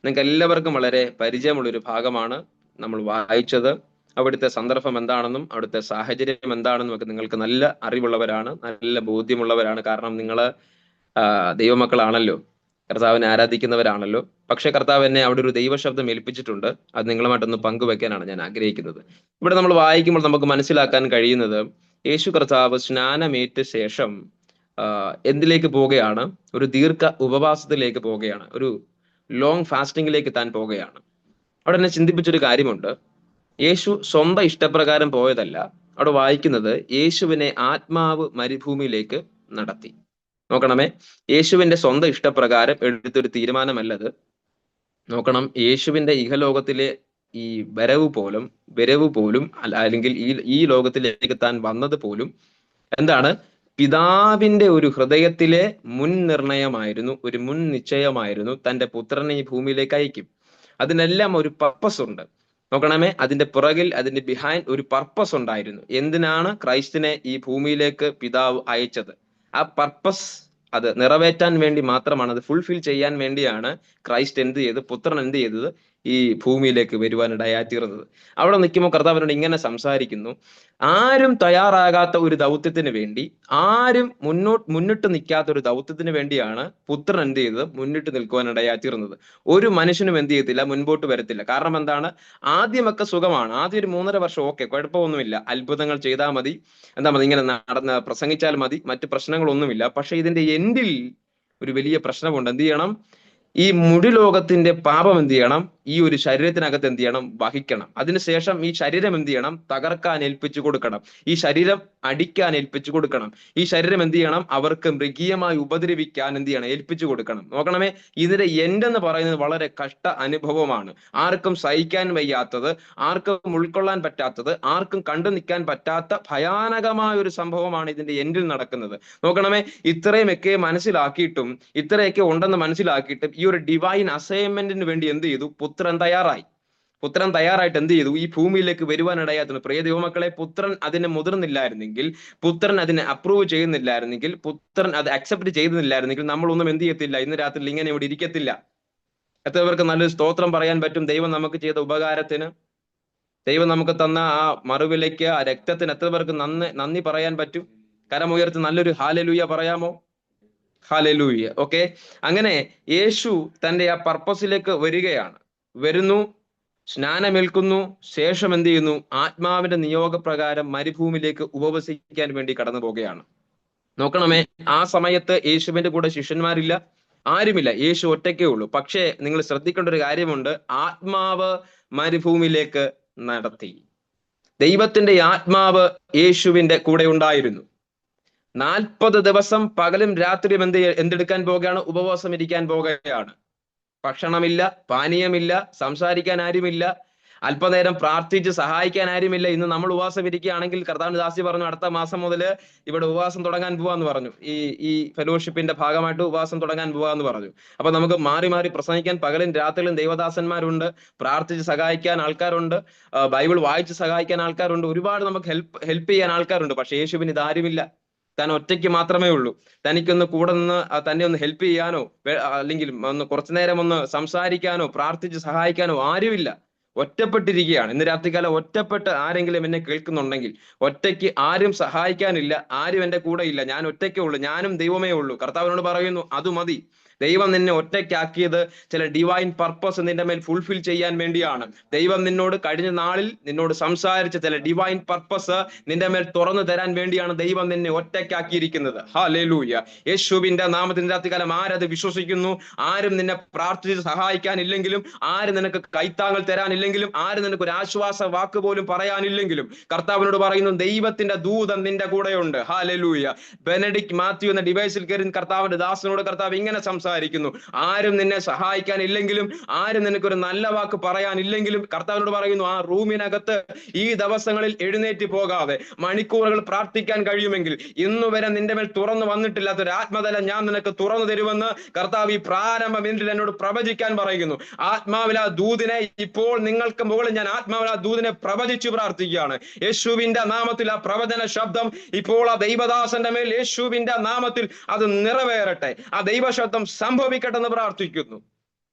S1: നിങ്ങൾക്ക് എല്ലാവർക്കും വളരെ പരിചയമുള്ളൊരു ഭാഗമാണ് നമ്മൾ വായിച്ചത്. അവിടുത്തെ സന്ദർഭം എന്താണെന്നും അവിടുത്തെ സാഹചര്യം എന്താണെന്നും ഒക്കെ നിങ്ങൾക്ക് നല്ല അറിവുള്ളവരാണ്, നല്ല ബോധ്യമുള്ളവരാണ്. കാരണം നിങ്ങൾ ദൈവമക്കളാണല്ലോ, കർത്താവിനെ ആരാധിക്കുന്നവരാണല്ലോ. പക്ഷെ കർത്താവ് എന്നെ അവിടെ ഒരു ദൈവശബ്ദം ഏൽപ്പിച്ചിട്ടുണ്ട്. അത് നിങ്ങളുമായിട്ടൊന്ന് പങ്കുവെക്കാനാണ് ഞാൻ ആഗ്രഹിക്കുന്നത്. ഇവിടെ നമ്മൾ വായിക്കുമ്പോൾ നമുക്ക് മനസ്സിലാക്കാൻ കഴിയുന്നത്, യേശു കർത്താവ് സ്നാനമേറ്റ ശേഷം എന്തിലേക്ക് പോവുകയാണ്? ഒരു ദീർഘ ഉപവാസത്തിലേക്ക് പോവുകയാണ്, ഒരു ലോങ് ഫാസ്റ്റിംഗിലേക്ക് താൻ പോവുകയാണ്. അവിടെ എന്നെ ചിന്തിപ്പിച്ചൊരു കാര്യമുണ്ട്. യേശു സ്വന്തം ഇഷ്ടപ്രകാരം പോയതല്ല. അവിടെ വായിക്കുന്നത് യേശുവിനെ ആത്മാവ് മരുഭൂമിയിലേക്ക് നടത്തി. നോക്കണമേ, യേശുവിന്റെ സ്വന്തം ഇഷ്ടപ്രകാരം എടുത്തൊരു തീരുമാനമല്ലത്. നോക്കണം, യേശുവിന്റെ ഇഹലോകത്തിലെ ഈ വരവ് പോലും അല്ലെങ്കിൽ ഈ ലോകത്തിലേക്ക് താൻ വന്നത് പോലും എന്താണ്? പിതാവിന്റെ ഒരു ഹൃദയത്തിലെ മുൻ നിർണയമായിരുന്നു, ഒരു മുൻ നിശ്ചയമായിരുന്നു. തന്റെ പുത്രനെ ഈ ഭൂമിയിലേക്ക് അയക്കും. അതിനെല്ലാം ഒരു പർപ്പസ് ഉണ്ട്. നോക്കണമേ, അതിന്റെ പുറകിൽ, അതിന്റെ ബിഹൈൻഡ് ഒരു പർപ്പസ് ഉണ്ടായിരുന്നു. എന്തിനാണ് ക്രൈസ്റ്റിനെ ഈ ഭൂമിയിലേക്ക് പിതാവ് അയച്ചത്? ആ പർപ്പസ് അത് നിറവേറ്റാൻ വേണ്ടി മാത്രമാണ്, അത് ഫുൾഫിൽ ചെയ്യാൻ വേണ്ടിയാണ് ക്രൈസ്റ്റ് എന്ത് ചെയ്ത്, പുത്രൻ എന്ത് ചെയ്തത്, ഈ ഭൂമിയിലേക്ക് വരുവാനിടയായിത്തീർന്നത്. അവിടെ നിൽക്കുമ്പോൾ കർത്താവിനോട് ഇങ്ങനെ സംസാരിക്കുന്നു. ആരും തയ്യാറാകാത്ത ഒരു ദൗത്യത്തിന് വേണ്ടി, ആരും മുന്നിട്ട് നിൽക്കാത്ത ഒരു ദൗത്യത്തിന് വേണ്ടിയാണ് പുത്രൻ എന്ത് ചെയ്തത്, മുന്നിട്ട് നിൽക്കുവാനിടയായിത്തീർന്നത്. ഒരു മനുഷ്യനും എന്ത് ചെയ്യത്തില്ല, മുൻപോട്ട് വരത്തില്ല. കാരണം എന്താണ്? ആദ്യമൊക്കെ സുഖമാണ്. ആദ്യം ഒരു 3.5 വർഷം ഓക്കെ, കുഴപ്പമൊന്നുമില്ല, അത്ഭുതങ്ങൾ ചെയ്താൽ മതി, ഇങ്ങനെ പ്രസംഗിച്ചാൽ മതി, മറ്റു പ്രശ്നങ്ങളൊന്നുമില്ല. പക്ഷെ ഇതിന്റെ എൻഡിൽ ഒരു വലിയ പ്രശ്നമുണ്ട്. എന്ത് ചെയ്യണം? ഈ മുഴു ലോകത്തിന്റെ പാപം എന്ത് ചെയ്യണം? ഈ ഒരു ശരീരത്തിനകത്ത് എന്ത് ചെയ്യണം? വഹിക്കണം. അതിനുശേഷം ഈ ശരീരം എന്ത് ചെയ്യണം? തകർക്കാൻ ഏൽപ്പിച്ചു കൊടുക്കണം. ഈ ശരീരം അടിക്കാൻ ഏൽപ്പിച്ചു കൊടുക്കണം. ഈ ശരീരം എന്ത് ചെയ്യണം? അവർക്ക് മൃഗീയമായി ഉപദ്രവിക്കാൻ എന്ത് ചെയ്യണം? ഏൽപ്പിച്ചു കൊടുക്കണം. നോക്കണമേ, ഇതിന്റെ എൻഡെന്ന് പറയുന്നത് വളരെ കഷ്ട അനുഭവമാണ്. ആർക്കും സഹിക്കാൻ വയ്യാത്തത്, ആർക്കും ഉൾക്കൊള്ളാൻ പറ്റാത്തത്, ആർക്കും കണ്ടു നിൽക്കാൻ പറ്റാത്ത ഭയാനകമായ ഒരു സംഭവമാണ് ഇതിന്റെ എൻഡിൽ നടക്കുന്നത്. നോക്കണമേ, ഇത്രയുമൊക്കെ മനസ്സിലാക്കിയിട്ടും, ഇത്രയൊക്കെ ഉണ്ടെന്ന് മനസ്സിലാക്കിയിട്ടും ഈ ഒരു ഡിവൈൻ അസൈൻമെന്റിന് വേണ്ടി എന്ത് ചെയ്തു? പുത്രൻ തയ്യാറായിട്ട് എന്ത് ചെയ്തു? ഈ ഭൂമിയിലേക്ക് വരുവാനിടയായിരുന്നു. പ്രിയ ദൈവമക്കളെ, പുത്രൻ അതിനെ മുതിർന്നില്ലായിരുന്നെങ്കിൽ, പുത്രൻ അതിനെ അപ്രൂവ് ചെയ്യുന്നില്ലായിരുന്നെങ്കിൽ, പുത്രൻ അത് അക്സെപ്റ്റ് ചെയ്തില്ലായിരുന്നെങ്കിൽ, നമ്മളൊന്നും എന്ത് ചെയ്യത്തില്ല, ഇന്ന് രാത്രി ഇങ്ങനെ ഇവിടെ ഇരിക്കത്തില്ല. എത്ര പേർക്ക് നല്ലൊരു സ്തോത്രം പറയാൻ പറ്റും ദൈവം നമുക്ക് ചെയ്ത ഉപകാരത്തിന്? ദൈവം നമുക്ക് തന്ന ആ മറുവിലയ്ക്ക്, ആ രക്തത്തിന് എത്ര പേർക്ക് നന്ദി പറയാൻ പറ്റും? കരമുയർത്തി നല്ലൊരു ഹാലലൂയ പറയാമോ? ഹാലലൂയ. ഓക്കെ, അങ്ങനെ യേശു തന്റെ ആ പർപ്പസിലേക്ക് വരുന്നു, സ്നാനമേൽക്കുന്നു, ശേഷം എന്ത് ചെയ്യുന്നു? ആത്മാവിന്റെ നിയോഗപ്രകാരം മരുഭൂമിയിലേക്ക് ഉപവസിക്കാൻ വേണ്ടി കടന്നു പോവുകയാണ്. നോക്കണമേ, ആ സമയത്ത് യേശുവിന്റെ കൂടെ ശിഷ്യന്മാരില്ല, ആരുമില്ല, യേശു ഒറ്റയ്ക്കേ ഉള്ളൂ. പക്ഷേ നിങ്ങൾ ശ്രദ്ധിക്കേണ്ട ഒരു കാര്യമുണ്ട്. ആത്മാവ് മരുഭൂമിയിലേക്ക് നടത്തി. ദൈവത്തിന്റെ ആത്മാവ് യേശുവിന്റെ കൂടെ ഉണ്ടായിരുന്നു. 40 ദിവസം പകലും രാത്രിയും എന്തെടുക്കാൻ പോകുകയാണ്? ഉപവാസം ഇരിക്കാൻ പോകുകയാണ്. ഭക്ഷണമില്ല, പാനീയമില്ല, സംസാരിക്കാൻ ആരുമില്ല. അല്പനേരം പ്രാർത്ഥിച്ച് സഹായിക്കാൻ ആരുമില്ല. ഇന്ന് നമ്മൾ ഉപവാസം ഇരിക്കുകയാണെങ്കിൽ കർത്താവിന്റെ ദാസി പറഞ്ഞു അടുത്ത മാസം മുതൽ ഇവിടെ ഉപവാസം തുടങ്ങാൻ പോവാന്ന് പറഞ്ഞു. ഈ ഫെലോഷിപ്പിന്റെ ഭാഗമായിട്ട് ഉപവാസം തുടങ്ങാൻ പോവാന്ന് പറഞ്ഞു. അപ്പൊ നമുക്ക് മാറി മാറി പ്രസംഗിക്കാൻ പകലും രാത്രിയിലും ദൈവദാസന്മാരുണ്ട്, പ്രാർത്ഥിച്ച് സഹായിക്കാൻ ആൾക്കാരുണ്ട്, ബൈബിൾ വായിച്ച് സഹായിക്കാൻ ആൾക്കാരുണ്ട്, ഒരുപാട് നമുക്ക് ഹെൽപ്പ് ചെയ്യാൻ ആൾക്കാരുണ്ട്. പക്ഷെ യേശുവിന് ഇതാരുമില്ല. താൻ ഒറ്റയ്ക്ക് മാത്രമേ ഉള്ളൂ. തനിക്കൊന്ന് കൂടെ നിന്ന് തന്നെ ഒന്ന് ഹെൽപ്പ് ചെയ്യാനോ അല്ലെങ്കിൽ ഒന്ന് കുറച്ചു നേരം ഒന്ന് സംസാരിക്കാനോ പ്രാർത്ഥിച്ച് സഹായിക്കാനോ ആരുമില്ല. ഒറ്റപ്പെട്ടിരിക്കുകയാണ്. ഇന്ന് രാത്രികാലം ഒറ്റപ്പെട്ട് ആരെങ്കിലും എന്നെ കേൾക്കുന്നുണ്ടെങ്കിൽ, ഒറ്റയ്ക്ക് ആരും സഹായിക്കാനില്ല, ആരും എന്റെ കൂടെ ഇല്ല, ഞാൻ ഒറ്റയ്ക്കേ ഉള്ളൂ, ഞാനും ദൈവമേ ഉള്ളൂ. കർത്താവിനോട് പറയുന്നു അത് മതി. ദൈവം നിന്നെ ഒറ്റയ്ക്കാക്കിയത് ചില ഡിവൈൻ പർപ്പസ് നിന്റെ മേൽ ഫുൾഫിൽ ചെയ്യാൻ വേണ്ടിയാണ്. ദൈവം നിന്നോട് കഴിഞ്ഞ നാളിൽ നിന്നോട് സംസാരിച്ച ചില ഡിവൈൻ പർപ്പസ് നിന്റെ മേൽ തുറന്നു തരാൻ വേണ്ടിയാണ് ദൈവം നിന്നെ ഒറ്റയ്ക്കാക്കിയിരിക്കുന്നത്. ഹല്ലേലൂയ. യേശുവിന്റെ നാമത്തിൽ രാത്രികാലം ആരത് വിശ്വസിക്കുന്നു? ആരും നിന്നെ പ്രാർത്ഥിച്ച് സഹായിക്കാനില്ലെങ്കിലും, ആരും നിനക്ക് കൈത്താങ്ങൾ തരാനില്ലെങ്കിലും, ആരും നിനക്ക് ഒരു ആശ്വാസ വാക്ക് പോലും പറയാനില്ലെങ്കിലും, കർത്താവിനോട് പറയുന്നു ദൈവത്തിന്റെ ദൂതൻ നിന്റെ കൂടെയുണ്ട്. ഹല്ലേലൂയ. ബെനഡിക്ട് മാത്യു എന്ന ഡിവൈസിൽ കയറി കർത്താവിന്റെ ദാസനോട് കർത്താവ് ഇങ്ങനെ സംസാരിക്കുന്നു, ആരും നിന്നെ സഹായിക്കാനില്ലെങ്കിലും, ആരും നിനക്കൊരു നല്ല വാക്ക് പറയാനില്ലെങ്കിലും, കർത്താവിനോട് പറയുന്നു ആ റൂമിനകത്ത് ഈ ദിവസങ്ങളിൽ എഴുന്നേറ്റ് പോകാതെ മണിക്കൂറുകൾ പ്രാർത്ഥിക്കാൻ കഴിയുമെങ്കിൽ, ഇന്നുവരെ നിന്റെ മേൽ തുറന്നു വന്നിട്ടില്ലാത്ത ഒരു ആത്മതലം ഞാൻ നിനക്ക് തുറന്നു തരുമെന്ന് കർത്താവ് ഈ പ്രാരംഭ മിനിറ്റിൽ എന്നോട് പ്രവചിക്കാൻ പറയുന്നു. ആത്മാവിൽ ആ ദൂതിനെ ഇപ്പോൾ നിങ്ങൾക്ക് മുകളിൽ ഞാൻ ആത്മാവിൽ ആ ദൂതിനെ പ്രവചിച്ചു പ്രാർത്ഥിക്കുകയാണ്. യേശുവിന്റെ നാമത്തിൽ ആ പ്രവചന ശബ്ദം ഇപ്പോൾ ആ ദൈവദാസന്റെ മേൽ യേശുവിന്റെ നാമത്തിൽ അത് നിറവേറട്ടെ. ആ ദൈവശബ്ദം സംഭവിക്കട്ടെ എന്ന് പ്രാർത്ഥിക്കുന്നു.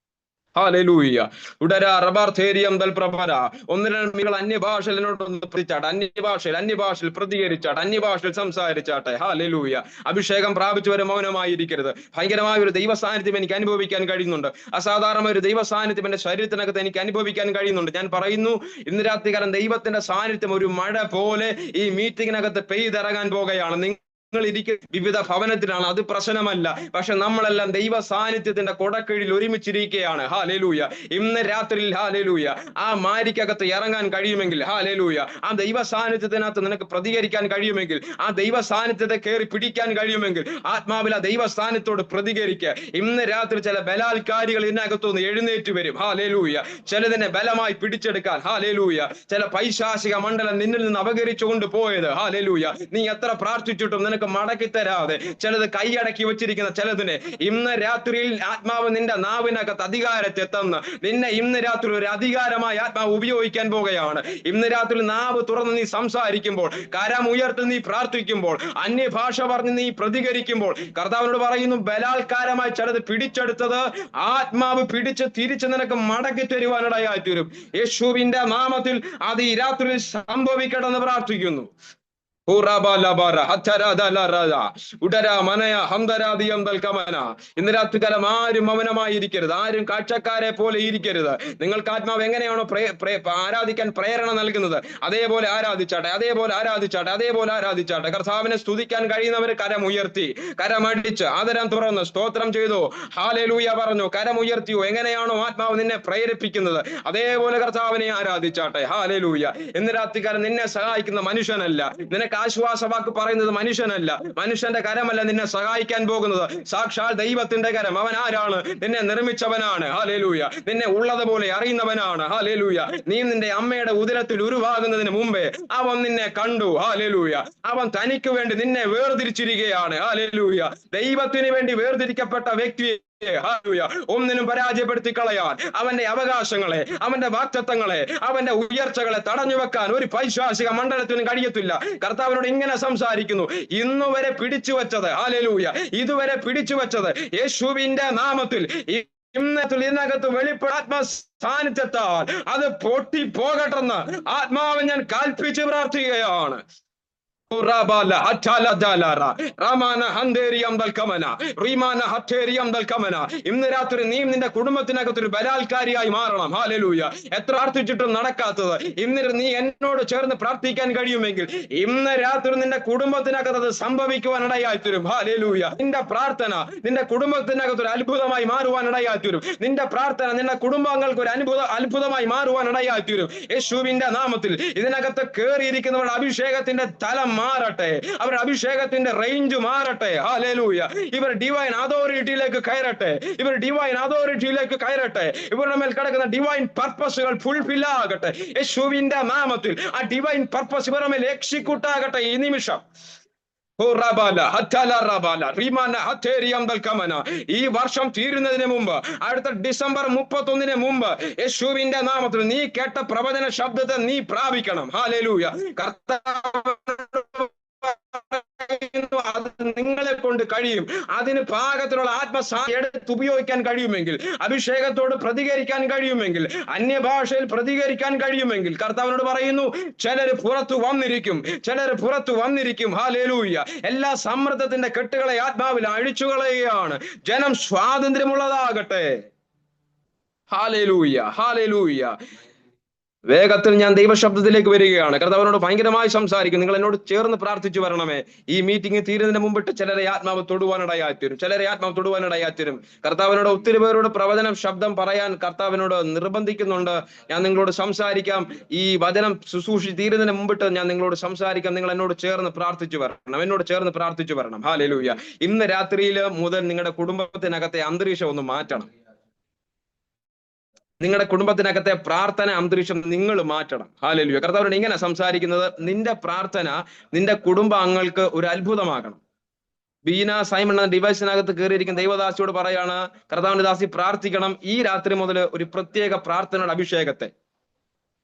S1: ഹല്ലേലൂയ. ഉടര റബാർഥേരിയം ദൽപ്രഭര. ഒന്ന് രണ്ട് നിങ്ങൾ അന്യഭാഷയിൽ എന്നോടൊന്ന് പ്രതിച്ചാട്ടെ, അന്യഭാഷയിൽ പ്രതികരിച്ചാട്ടെ, അന്യഭാഷയിൽ സംസാരിച്ചാട്ടെ. ഹല്ലേലൂയ. അഭിഷേകം പ്രാപിച്ചവരെ മൗനമായിരിക്കരുത്. ഭയങ്കരമായ ഒരു ദൈവ സാന്നിധ്യം എനിക്ക് അനുഭവിക്കാൻ കഴിയുന്നുണ്ട്. അസാധാരണമായ ഒരു ദൈവ സാന്നിധ്യം എന്റെ ശരീരത്തിനകത്ത് എനിക്ക് അനുഭവിക്കാൻ കഴിയുന്നുണ്ട്. ഞാൻ പറയുന്നു ഇന്ന് രാത്രികാലം ദൈവത്തിന്റെ സാന്നിധ്യം ഒരു മഴ പോലെ ഈ മീറ്റിങ്ങിനകത്ത് പെയ്തിറങ്ങാൻ പോകുകയാണ്. ഇരിക്കുന്ന വിവിധ ഭവനത്തിലാണ്, അത് പ്രശ്നമല്ല. പക്ഷെ നമ്മളെല്ലാം ദൈവ സാന്നിധ്യത്തിന്റെ കൊടക്കീഴിൽ ഒരുമിച്ചിരിക്കുകയാണ്. ഹല്ലേലൂയ. ഇന്ന് രാത്രിയിൽ ഹല്ലേലൂയ ആ മാരിക്കകത്ത് ഇറങ്ങാൻ കഴിയുമെങ്കിൽ, ഹല്ലേലൂയ ആ ദൈവ സാന്നിധ്യത്തിനകത്ത് നിനക്ക് പ്രതികരിക്കാൻ കഴിയുമെങ്കിൽ, ആ ദൈവ സാന്നിധ്യത്തെ കയറി പിടിക്കാൻ കഴിയുമെങ്കിൽ, ആത്മാവിൽ ആ ദൈവ സ്ഥാനത്തോട് പ്രതികരിക്കുക. ഇന്ന് രാത്രി ചില ബലാത്കാരികൾ ഇതിനകത്തുനിന്ന് എഴുന്നേറ്റ് വരും. ഹല്ലേലൂയ. ചിലതിനെ ബലമായി പിടിച്ചെടുക്കാൻ. ഹല്ലേലൂയ. ചില പൈശാചിക മണ്ഡലം നിന്നിൽ നിന്ന് അപകരിച്ചുകൊണ്ട് പോയത്. ഹല്ലേലൂയ. നീ എത്ര പ്രാർത്ഥിച്ചിട്ടും നിനക്ക് മടക്കി തരാതെ ചിലത് കൈയടക്കി വെച്ചിരിക്കുന്ന ചിലതിനെ ഇന്ന് രാത്രിയിൽ ആത്മാവ് നിന്റെ നാവിനകത്ത് അധികാരത്തെ തന്ന് നിന്നെ ഇന്ന് രാത്രി ഒരു അധികാരമായി ആത്മാവ് ഉപയോഗിക്കാൻ പോകുകയാണ്. ഇന്ന് രാത്രി നാവ് തുറന്ന് നീ സംസാരിക്കുമ്പോൾ, കരം ഉയർത്തി നീ പ്രാർത്ഥിക്കുമ്പോൾ, അന്യഭാഷ പറഞ്ഞ് നീ പ്രതികരിക്കുമ്പോൾ, കർത്താവിനോട് പറയുന്നു ബലാത്കാരമായി ചിലത് പിടിച്ചെടുത്തത് ആത്മാവ് പിടിച്ച് തിരിച്ച് നിനക്ക് മടക്കി തരുവാനിടയായി തീരും. യേശുവിന്റെ നാമത്തിൽ അത് ഈ രാത്രിയിൽ സംഭവിക്കട്ടെ എന്ന് പ്രാർത്ഥിക്കുന്നു. ഇന്ന് രാത്രികാലം ആരും മൗനമായിരിക്കരുത്, ആരും കാഴ്ചക്കാരെ പോലെ ഇരിക്കരുത്. നിങ്ങൾക്ക് ആത്മാവ് എങ്ങനെയാണോ ആരാധിക്കാൻ പ്രേരണ നൽകുന്നത് അതേപോലെ ആരാധിച്ചാട്ടെ, അതേപോലെ ആരാധിച്ചാട്ടെ, അതേപോലെ ആരാധിച്ചാട്ടെ. കർത്താവിനെ സ്തുതിക്കാൻ കഴിയുന്നവർ കരമുയർത്തി, കരമടിച്ച് ആദരം തുറന്ന് സ്തോത്രം ചെയ്തു, ഹല്ലേലൂയ പറഞ്ഞു, കരമുയർത്തിയോ. എങ്ങനെയാണോ ആത്മാവ് നിന്നെ പ്രേരിപ്പിക്കുന്നത് അതേപോലെ കർത്താവിനെ ആരാധിച്ചാട്ടെ. ഹല്ലേലൂയ. ഇന്ന് രാത്രികാലം നിന്നെ സഹായിക്കുന്ന മനുഷ്യനല്ല, നിനക്ക് ആശ്വാസവാക്ക് പറയുന്നത് മനുഷ്യനല്ല, മനുഷ്യന്റെ കരമല്ല നിന്നെ സഹായിക്കാൻ പോകുന്നത്, സാക്ഷാൽ ദൈവത്തിന്റെ കരം. അവൻ ആരാണ്? നിന്നെ നിർമ്മിച്ചവനാണ്. ഹല്ലേലൂയ. നിന്നെ ഉള്ളതുപോലെ അറിയുന്നവനാണ്. ഹല്ലേലൂയ. നീ നിന്റെ അമ്മയുടെ ഉദരത്തിൽ ഉരുവാകുന്നതിന് മുമ്പേ അവൻ നിന്നെ കണ്ടു. ഹല്ലേലൂയ. അവൻ തനിക്ക് വേണ്ടി നിന്നെ വേർതിരിച്ചിരിക്കുകയാണ്. ഹല്ലേലൂയ. ദൈവത്തിന് വേണ്ടി വേർതിരിക്കപ്പെട്ട വ്യക്തിയെ ഒന്നിനും പരാജയപ്പെടുത്തി കളയാൻ, അവന്റെ അവകാശങ്ങളെ, അവന്റെ വാഗ്ദത്തങ്ങളെ, അവന്റെ ഉയർച്ചകളെ തടഞ്ഞു വെക്കാൻ ഒരു പൈശാചിക മണ്ഡലത്തിനും കഴിയത്തില്ല. കർത്താവിനോട് ഇങ്ങനെ സംസാരിക്കുന്നു, ഇന്നുവരെ പിടിച്ചു വെച്ചത്, ഹല്ലേലൂയ, ഇതുവരെ പിടിച്ചു വെച്ചത് യേശുവിന്റെ നാമത്തിൽ ഇതിനകത്ത് വെളിപ്പെടാത്മ സാന്നിധ്യത്താൽ അത് പൊട്ടി പോകട്ടെന്ന് ആത്മാവ് ഞാൻ കൽപ്പിച്ച് പ്രാർത്ഥിക്കുകയാണ്. ഇന്ന് രാത്രി നീ നിന്റെ കുടുംബത്തിനകത്ത് ഒരു ബലാത്കാരിയായി മാറണം. ഹല്ലേലൂയ. എത്ര പ്രാർത്ഥിച്ചിട്ടും നടക്കാത്തത് ഇന്ന് നീ എന്നോട് ചേർന്ന് പ്രാർത്ഥിക്കാൻ കഴിയുമെങ്കിൽ ഇന്ന് രാത്രി നിന്റെ കുടുംബത്തിനകത്ത് അത് സംഭവിക്കുവാൻ ഇടയായി തീരും. ഹല്ലേലൂയ. നിന്റെ പ്രാർത്ഥന നിന്റെ കുടുംബത്തിനകത്ത് ഒരു അത്ഭുതമായി മാറുവാൻ ഇടയായി തീരും. നിന്റെ പ്രാർത്ഥന നിന്റെ കുടുംബങ്ങൾക്ക് ഒരു അത്ഭുതമായി മാറുവാൻ ഇടയായി തീരും. യേശുവിന്റെ നാമത്തിൽ ഇതിനകത്ത് കയറിയിരിക്കുന്നവരുടെ അഭിഷേകത്തിന്റെ തലം മാറട്ടെ, അവരുടെ അഭിഷേകത്തിന്റെ റേഞ്ച് മാറട്ടെ. ഹല്ലേലൂയ. ഇവർ ഡിവൈൻ അതോറിറ്റിയിലേക്ക് കയറട്ടെ, ഇവർ ഡിവൈൻ അതോറിറ്റിയിലേക്ക് കയറട്ടെ. ഇവരുടെ മേൽ കിടക്കുന്ന ഡിവൈൻ പർപ്പസുകൾ ഫുൾഫിൽ ആകട്ടെ യേശുവിന്റെ നാമത്തിൽ. ആ ഡിവൈൻ പർപ്പസ് ഇവരുടെ മേൽ എക്സിക്യൂട്ട് ആകട്ടെ ഈ നിമിഷം. ഈ വർഷം തീരുന്നതിന് മുമ്പ്, അടുത്ത ഡിസംബർ 31 മുമ്പ് യേശുവിന്റെ നാമത്തിൽ നീ കേട്ട പ്രവചന ശബ്ദത്തെ നീ പ്രാപിക്കണം. ഹല്ലേലൂയ. കർത്താവ് അത് നിങ്ങളെ കൊണ്ട് കഴിയും. അതിന് പാകത്തിലുള്ള എടുത്ത് ഉപയോഗിക്കാൻ കഴിയുമെങ്കിൽ, അഭിഷേകത്തോട് പ്രതികരിക്കാൻ കഴിയുമെങ്കിൽ, അന്യഭാഷയിൽ പ്രതികരിക്കാൻ കഴിയുമെങ്കിൽ, കർത്താവിനോട് പറയുന്നു, ചിലർ പുറത്തു വന്നിരിക്കും, ചിലർ പുറത്തു വന്നിരിക്കും. ഹല്ലേലൂയ. എല്ലാ സമ്മർദ്ദത്തിന്റെ കെട്ടുകളെ ആത്മാവിൽ അഴിച്ചുകളയുകയാണ്. ജനം സ്വാതന്ത്ര്യമുള്ളതാകട്ടെ. Hallelujah, hallelujah. വേഗത്തിൽ ഞാൻ ദൈവശബ്ദത്തിലേക്ക് വരികയാണ്. കർത്താവിനോട് ഭയങ്കരമായി സംസാരിക്കും. നിങ്ങൾ എന്നോട് ചേർന്ന് പ്രാർത്ഥിച്ചു വരണമേ. ഈ മീറ്റിംഗ് തീരുന്നതിന് മുമ്പിട്ട് ചിലരെ ആത്മാവ് തൊടുവാനിടയായിത്തീരും, ചിലരെ ആത്മാവ് തൊടുവാനിടയായിത്തീരും. കർത്താവിനോട് ഒത്തിരി പേരോട് പ്രവചനം ശബ്ദം പറയാൻ കർത്താവിനോട് നിർബന്ധിക്കുന്നുണ്ട്. ഞാൻ നിങ്ങളോട് സംസാരിക്കാം. ഈ വചനം ശുശ്രൂഷ തീരുന്നതിന് മുമ്പിട്ട് ഞാൻ നിങ്ങളോട് സംസാരിക്കാം. നിങ്ങൾ എന്നോട് ചേർന്ന് പ്രാർത്ഥിച്ചു വരണം, എന്നോട് ചേർന്ന് പ്രാർത്ഥിച്ചു വരണം. ഹല്ലേലൂയ. ഇന്ന് രാത്രിയിൽ മുതൽ നിങ്ങളുടെ കുടുംബത്തിനകത്തെ അന്തരീക്ഷം ഒന്ന് മാറ്റണം. നിങ്ങളുടെ കുടുംബത്തിനകത്തെ പ്രാർത്ഥന അന്തരീക്ഷം നിങ്ങൾ മാറ്റണം. ഹല്ലേലൂയ. കർത്താവിനോട് ഇങ്ങനെ സംസാരിക്കുന്നത്, നിന്റെ പ്രാർത്ഥന നിന്റെ കുടുംബാംഗങ്ങൾക്ക് ഒരു അത്ഭുതമാകണം. ബീന സൈമൺ എന്ന ഡിവൈസിനകത്ത് കയറിയിരിക്കുന്ന ദൈവദാസിയോട് പറയാണ്, കർത്താവിന്റെ ദാസി പ്രാർത്ഥിക്കണം. ഈ രാത്രി മുതൽ ഒരു പ്രത്യേക പ്രാർത്ഥനയുടെ അഭിഷേകത്തെ,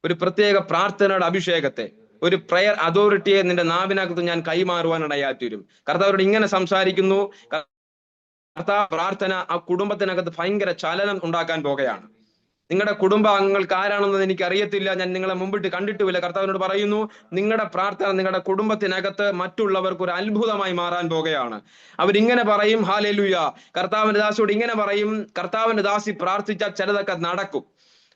S1: ഒരു പ്രത്യേക പ്രാർത്ഥനയുടെ അഭിഷേകത്തെ, ഒരു പ്രയർ അതോറിറ്റിയെ നിന്റെ നാവിനകത്ത് ഞാൻ കൈമാറുവാനിടയായിത്തീരും. കർത്താവിനോട് ഇങ്ങനെ സംസാരിക്കുന്നു. കർത്താവ് പ്രാർത്ഥന ആ കുടുംബത്തിനകത്ത് ഭയങ്കര ചലനം ഉണ്ടാക്കാൻ പോകുകയാണ്. നിങ്ങളുടെ കുടുംബാംഗങ്ങൾക്ക് ആരാണെന്ന് എനിക്ക് അറിയത്തില്ല, ഞാൻ നിങ്ങളെ മുമ്പിട്ട് കണ്ടിട്ടുമില്ല. കർത്താവിനോട് പറയുന്നു, നിങ്ങളുടെ പ്രാർത്ഥന നിങ്ങളുടെ കുടുംബത്തിനകത്ത് മറ്റുള്ളവർക്ക് ഒരു അത്ഭുതമായി മാറാൻ പോകുകയാണ്. അവരിങ്ങനെ പറയും, ഹല്ലേലൂയ. കർത്താവിന്റെ ദാസിയോട് ഇങ്ങനെ പറയും, കർത്താവിന്റെ ദാസി പ്രാർത്ഥിച്ചാൽ ചിലതൊക്കെ നടക്കും.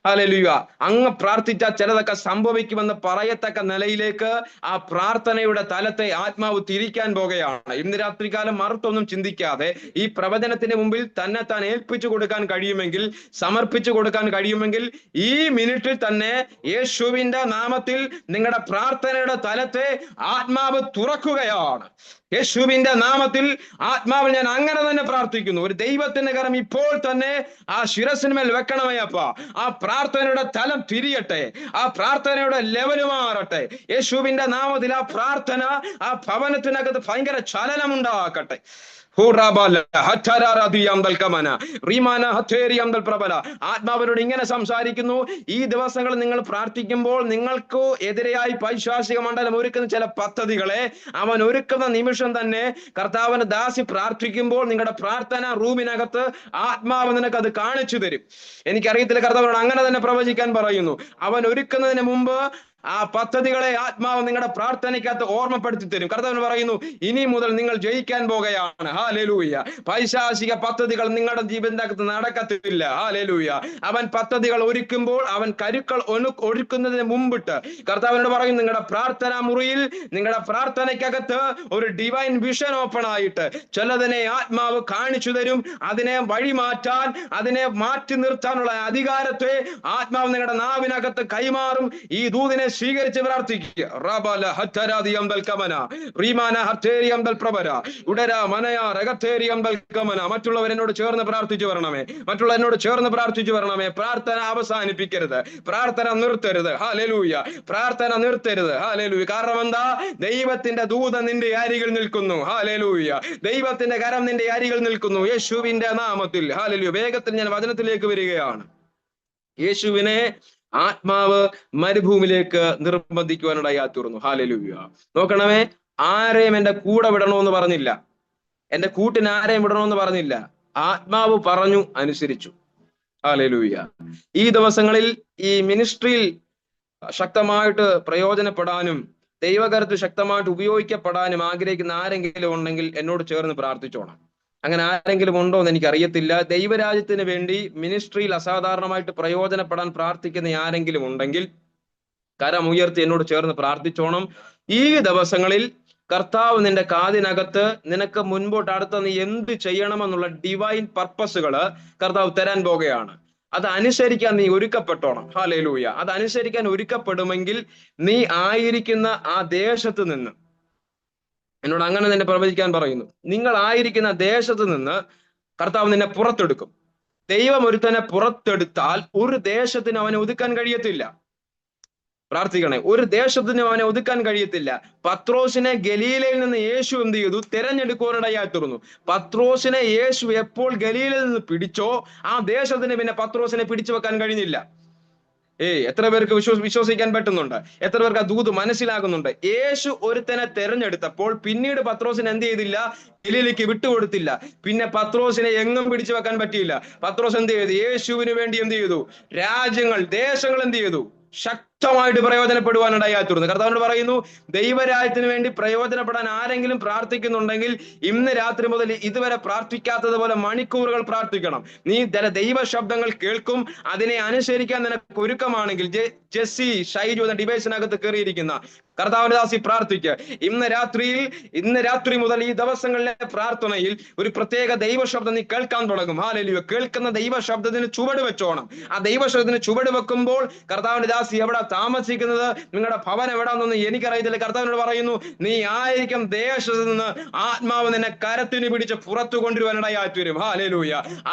S1: ഹല്ലേലൂയ. അങ്ങ് പ്രാർത്ഥിച്ചാൽ ചിലതൊക്കെ സംഭവിക്കുമെന്ന് പറയത്തക്ക നിലയിലേക്ക് ആ പ്രാർത്ഥനയുടെ തലത്തെ ആത്മാവ് തിരിക്കാൻ പോകുകയാണ്. ഇന്ന് രാത്രികാലം മറുത്തൊന്നും ചിന്തിക്കാതെ ഈ പ്രവചനത്തിന് മുമ്പിൽ തന്നെ താൻ ഏൽപ്പിച്ചു കൊടുക്കാൻ കഴിയുമെങ്കിൽ, സമർപ്പിച്ചു കൊടുക്കാൻ കഴിയുമെങ്കിൽ, ഈ മിനിറ്റിൽ തന്നെ യേശുവിന്റെ നാമത്തിൽ നിങ്ങളുടെ പ്രാർത്ഥനയുടെ തലത്തെ ആത്മാവ് തുറക്കുകയാണ്. യേശുവിന്റെ നാമത്തിൽ ആത്മാവിൽ ഞാൻ അങ്ങനെ തന്നെ പ്രാർത്ഥിക്കുന്നു. ഒരു ദൈവത്തിന്റെ കരം ഇപ്പോൾ തന്നെ ആ ശിരസിന്മേൽ വെക്കണമേ അപ്പ. ആ പ്രാർത്ഥനയുടെ തലം തിരിയട്ടെ, ആ പ്രാർത്ഥനയുടെ ലെവല് മാറട്ടെ. യേശുവിന്റെ നാമത്തിൽ ആ പ്രാർത്ഥന ആ ഭവനത്തിനകത്ത് ഭയങ്കര ചലനമുണ്ടാക്കട്ടെ. ആത്മാവിനോട് ഇങ്ങനെ സംസാരിക്കുന്നു, ഈ ദിവസങ്ങളിൽ നിങ്ങൾ പ്രാർത്ഥിക്കുമ്പോൾ നിങ്ങൾക്ക് എതിരെയായി പൈശാചിക മണ്ഡലം ഒരുക്കുന്ന ചില പദ്ധതികളെ അവൻ ഒരുക്കുന്ന നിമിഷം തന്നെ കർത്താവിന്റെ ദാസി പ്രാർത്ഥിക്കുമ്പോൾ നിങ്ങളുടെ പ്രാർത്ഥന റൂമിനകത്ത് ആത്മാവ് നിനക്ക് അത് കാണിച്ചു തരും. എനിക്കറിയത്തില്ല, കർത്താവിനോട് അങ്ങനെ തന്നെ പ്രവചിക്കാൻ പറയുന്നു. അവൻ ഒരുക്കുന്നതിന് മുമ്പ് ആ പദ്ധതികളെ ആത്മാവ് നിങ്ങളുടെ പ്രാർത്ഥനയ്ക്കകത്ത് ഓർമ്മപ്പെടുത്തി തരും. കർത്താവ് പറയുന്നു, ഇനി മുതൽ നിങ്ങൾ ജയിക്കാൻ പോകുകയാണ്. ഹല്ലേലൂയ. പൈശാചിക പദ്ധതികൾ നിങ്ങളുടെ ജീവിതത്തിനകത്ത് നടക്കത്തില്ല. ഹല്ലേലൂയ. അവൻ പദ്ധതികൾ ഒരുക്കുമ്പോൾ അവൻ കരുക്കൾ ഒരുക്കുന്നതിന് മുമ്പിട്ട് കർത്താവിനോട് പറയും, നിങ്ങളുടെ പ്രാർത്ഥനാ മുറിയിൽ നിങ്ങളുടെ പ്രാർത്ഥനയ്ക്കകത്ത് ഒരു ഡിവൈൻ വിഷൻ ഓപ്പൺ ആയിട്ട് ചിലതിനെ ആത്മാവ് കാണിച്ചു തരും. അതിനെ വഴിമാറ്റാൻ, അതിനെ മാറ്റി നിർത്താനുള്ള അധികാരത്തെ ആത്മാവ് നിങ്ങളുടെ നാവിനകത്ത് കൈമാറും. ഈ ദൂതിനെ സ്വീകരിച്ച് പ്രാർത്ഥിക്കുക. മറ്റുള്ളവർ എന്നോട് ചേർന്ന് പ്രാർത്ഥിച്ചു വരണമേ, മറ്റുള്ള എന്നോട് ചേർന്ന് പ്രാർത്ഥിച്ചു വരണമേ. പ്രാർത്ഥന അവസാനിപ്പിക്കരുത്, പ്രാർത്ഥന നിർത്തരുത്. ഹല്ലേലൂയ. പ്രാർത്ഥന നിർത്തരുത്. ഹല്ലേലൂയ. കാരണം എന്താ? ദൈവത്തിന്റെ ദൂതൻ നിന്റെ അരികിൽ നിൽക്കുന്നു. ഹല്ലേലൂയ. ദൈവത്തിന്റെ കരം നിന്റെ അരികിൽ നിൽക്കുന്നു. യേശുവിന്റെ നാമത്തിൽ. ഹല്ലേലൂയ. വേഗത്തിൽ ഞാൻ വചനത്തിലേക്ക് വരികയാണ്. യേശുവിനെ ആത്മാവ് മരുഭൂമിയിലേക്ക് നിർബന്ധിക്കുവാനിടയായി തീർന്നു. ഹല്ലേലൂയ. നോക്കണമേ, ആരെയും എന്റെ കൂടെ വിടണമെന്ന് പറഞ്ഞില്ല, എന്റെ കൂട്ടിന് ആരെയും വിടണമെന്ന് പറഞ്ഞില്ല. ആത്മാവ് പറഞ്ഞു, അനുസരിച്ചു. ഹല്ലേലൂയ. ഈ ദിവസങ്ങളിൽ ഈ മിനിസ്ട്രിയിൽ ശക്തമായിട്ട് പ്രയോജനപ്പെടാനും ദൈവകരത്തിൽ ശക്തമായിട്ട് ഉപയോഗിക്കപ്പെടാനും ആഗ്രഹിക്കുന്ന ആരെങ്കിലും ഉണ്ടെങ്കിൽ എന്നോട് ചേർന്ന് പ്രാർത്ഥിച്ചോണം. അങ്ങനെ ആരെങ്കിലും ഉണ്ടോ എന്ന് എനിക്ക് അറിയത്തില്ല. ദൈവരാജ്യത്തിന് വേണ്ടി മിനിസ്ട്രിയിൽ അസാധാരണമായിട്ട് പ്രയോജനപ്പെടാൻ പ്രാർത്ഥിക്കുന്ന ആരെങ്കിലും ഉണ്ടെങ്കിൽ കരം ഉയർത്തി എന്നോട് ചേർന്ന് പ്രാർത്ഥിച്ചോണം. ഈ ദിവസങ്ങളിൽ കർത്താവ് നിന്റെ കാതിനകത്ത് നിനക്ക് മുൻപോട്ട് അടുത്ത നീ എന്ത് ചെയ്യണമെന്നുള്ള ഡിവൈൻ പർപ്പസുകള് കർത്താവ് തരാൻ പോകുകയാണ്. അത് അനുസരിക്കാൻ നീ ഒരുക്കപ്പെട്ടോണം. ഹല്ലേലൂയ. അത് അനുസരിക്കാൻ ഒരുക്കപ്പെടുമെങ്കിൽ നീ ആയിരിക്കുന്ന ആ ദേശത്ത് നിന്ന് എന്നോട് അങ്ങനെ തന്നെ പ്രവചിക്കാൻ പറയുന്നു. നിങ്ങൾ ആയിരിക്കുന്ന ദേശത്ത് നിന്ന് കർത്താവ് നിന്നെ പുറത്തെടുക്കും. ദൈവം ഒരുത്തനെ പുറത്തെടുത്താൽ ഒരു ദേശത്തിന് അവനെ ഒതുക്കാൻ കഴിയത്തില്ല. പ്രാർത്ഥിക്കണേ. ഒരു ദേശത്തിനും അവനെ ഒതുക്കാൻ കഴിയത്തില്ല. പത്രോസിനെ ഗലീലയിൽ നിന്ന് യേശു എന്ത് ചെയ്തു? തെരഞ്ഞെടുക്കുവാനിടയായി തീർന്നു. പത്രോസിനെ യേശു എപ്പോൾ ഗലീലയിൽ നിന്ന് പിടിച്ചോ ആ ദേശത്തിന് പിന്നെ പത്രോസിനെ പിടിച്ചു വെക്കാൻ കഴിഞ്ഞില്ല. എത്ര പേർക്ക് വിശ്വസിക്കാൻ പറ്റുന്നുണ്ട്? എത്ര പേർക്ക് ആ ദൂത് മനസ്സിലാകുന്നുണ്ട്? യേശു ഒരുത്തനെ തെരഞ്ഞെടുത്തപ്പോൾ പിന്നീട് പത്രോസിനെ എന്ത് ചെയ്തില്ല? ഗലീലയ്ക്ക് വിട്ടുകൊടുത്തില്ല. പിന്നെ പത്രോസിനെ എങ്ങും പിടിച്ചു വെക്കാൻ പറ്റിയില്ല. പത്രോസ് എന്ത് ചെയ്തു? യേശുവിന് വേണ്ടി എന്ത് ചെയ്തു? രാജ്യങ്ങൾ, ദേശങ്ങൾ എന്ത് ചെയ്തു? ശക്തമായിട്ട് പ്രയോജനപ്പെടുവാനിടയായി തീർന്നു. കർത്താവിനോട് പറയുന്നു, ദൈവരാജ്യത്തിന് വേണ്ടി പ്രയോജനപ്പെടാൻ ആരെങ്കിലും പ്രാർത്ഥിക്കുന്നുണ്ടെങ്കിൽ ഇന്ന് രാത്രി മുതൽ ഇതുവരെ പ്രാർത്ഥിക്കാത്തതുപോലെ മണിക്കൂറുകൾ പ്രാർത്ഥിക്കണം. നീ ദൈവ ശബ്ദങ്ങൾ കേൾക്കും, അതിനെ അനുസരിക്കാൻ നിനക്ക് ഒരുക്കമാണെങ്കിൽ ജെസ്സി ഷൈജു എന്ന ഡിവൈസിനകത്ത് കയറിയിരിക്കുന്ന കർത്താവിന്റെ ദാസി പ്രാർത്ഥിക്കുക. ഇന്ന് രാത്രി മുതൽ ഈ ദിവസങ്ങളിലെ പ്രാർത്ഥനയിൽ ഒരു പ്രത്യേക ദൈവശബ്ദം നീ കേൾക്കാൻ തുടങ്ങും. ഹല്ലേലൂയ. കേൾക്കുന്ന ദൈവശബ്ദത്തിന് ചുവട് വെച്ചോണം. ആ ദൈവശബ്ദത്തിന് ചുവട് വെക്കുമ്പോൾ കർത്താവിന്റെ ദാസി എവിടെ താമസിക്കുന്നത്, നിങ്ങളുടെ ഭവൻ എവിടാന്നൊന്നും എനിക്കറിയത്തില്ല. കർത്താവിനോട് പറയുന്നു, നീ ആയിരിക്കും ദേശത്ത് നിന്ന് ആത്മാവ് നിന്നെ കരത്തിന് പിടിച്ച് പുറത്തു കൊണ്ടുവരുവാനിടയായി വരും. ഹല്ലേലൂയ.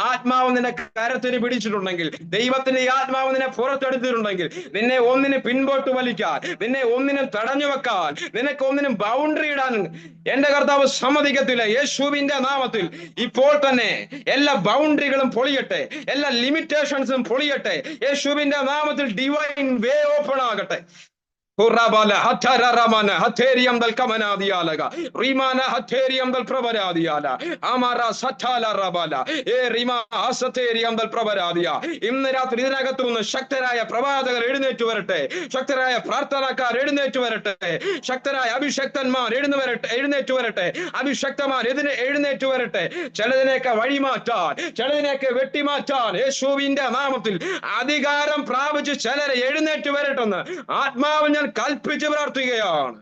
S1: ആത്മാവ് നിന്നെ കരത്തിന് പിടിച്ചിട്ടുണ്ടെങ്കിൽ, ദൈവത്തിന്റെ ആത്മാവ് നിന്നെ പുറത്തെടുത്തിട്ടുണ്ടെങ്കിൽ, നിന്നെ ഒന്നിന് പിൻപോട്ട് വലിക്കാൻ, നിന്നെ ഒന്നിനും തടഞ്ഞു വെക്കാൻ, നിനക്ക് ഒന്നിനും ബൗണ്ടറി ഇടാൻ എന്റെ കർത്താവ് സമ്മതിക്കത്തില്ല. യേശുവിന്റെ നാമത്തിൽ ഇപ്പോൾ തന്നെ എല്ലാ ബൗണ്ടറികളും പൊളിയട്ടെ, എല്ലാ ലിമിറ്റേഷൻസും പൊളിയട്ടെ. യേശുവിന്റെ നാമത്തിൽ ഡിവൈൻ വേ ഓപ്പൺ ആകട്ടെ. ഇന്ന് രാത്രി ഇതിനകത്തു നിന്ന് ശക്തരായ പ്രവാചകർ എഴുന്നേറ്റ് വരട്ടെ, ശക്തരായ പ്രാർത്ഥനക്കാർ എഴുന്നേറ്റ് വരട്ടെ, ശക്തരായ അഭിഷക്തന്മാർ എഴുന്നേറ്റ് വരട്ടെ, അഭിഷക്തന്മാർ എഴുന്നേറ്റ് വരട്ടെ. ചിലതിനെയൊക്കെ വഴിമാറ്റാൻ, ചിലതിനെയൊക്കെ വെട്ടിമാറ്റാൻ യേശുവിന്റെ നാമത്തിൽ അധികാരം പ്രാപിച്ച് ചിലരെ എഴുന്നേറ്റ് വരട്ടെന്ന് ആത്മാവ് ഞാൻ കൽപ്പിച്ച് പ്രാർത്ഥിക്കുകയാണ്.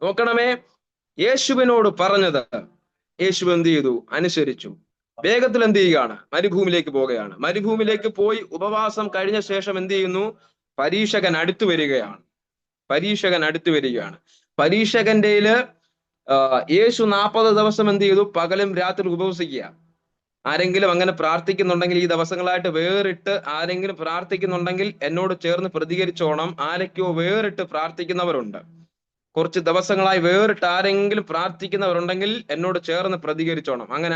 S1: നോക്കണമേ, യേശുവിനോട് പറഞ്ഞത് യേശു എന്ത് ചെയ്തു? അനുസരിച്ചു. വേഗത്തിൽ എന്ത് ചെയ്യുകയാണ്? മരുഭൂമിയിലേക്ക് പോവുകയാണ്. മരുഭൂമിയിലേക്ക് പോയി ഉപവാസം കഴിഞ്ഞ ശേഷം എന്ത് ചെയ്യുന്നു? പരീക്ഷകൻ അടുത്തു വരികയാണ്. പരീക്ഷകന്റെ യേശു 40 ദിവസം എന്ത് ചെയ്തു? പകലും രാത്രി ഉപവസിക്കുക. ആരെങ്കിലും അങ്ങനെ പ്രാർത്ഥിക്കുന്നുണ്ടെങ്കിൽ, ഈ ദിവസങ്ങളായിട്ട് വേറിട്ട് ആരെങ്കിലും പ്രാർത്ഥിക്കുന്നുണ്ടെങ്കിൽ എന്നോട് ചേർന്ന് പ്രതികരിച്ചോണം. ആരൊക്കെയോ വേറിട്ട് പ്രാർത്ഥിക്കുന്നവരുണ്ട്. കുറച്ച് ദിവസങ്ങളായി വേറിട്ട് ആരെങ്കിലും പ്രാർത്ഥിക്കുന്നവരുണ്ടെങ്കിൽ എന്നോട് ചേർന്ന് പ്രതികരിച്ചോണം. അങ്ങനെ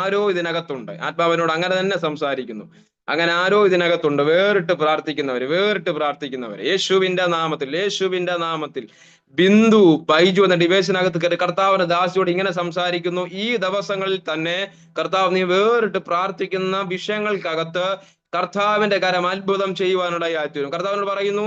S1: ആരോ ഇതിനകത്തുണ്ട്. ആത്മാവിനോട് അങ്ങനെ തന്നെ സംസാരിക്കുന്നു. അങ്ങനെ ആരോ ഇതിനകത്തുണ്ട്, വേറിട്ട് പ്രാർത്ഥിക്കുന്നവര്. യേശുവിന്റെ നാമത്തിൽ ബിന്ദു ബൈജു എന്ന ഡിവൈസിനകത്ത് കയറി കർത്താവിന്റെ ദാസിയോട് ഇങ്ങനെ സംസാരിക്കുന്നു. ഈ ദിവസങ്ങളിൽ തന്നെ കർത്താവ്, നീ വേറിട്ട് പ്രാർത്ഥിക്കുന്ന വിഷയങ്ങൾക്കകത്ത് കർത്താവിന്റെ കരം അത്ഭുതം ചെയ്യുവാനിടയായി തീരും. കർത്താവിനോട് പറയുന്നു,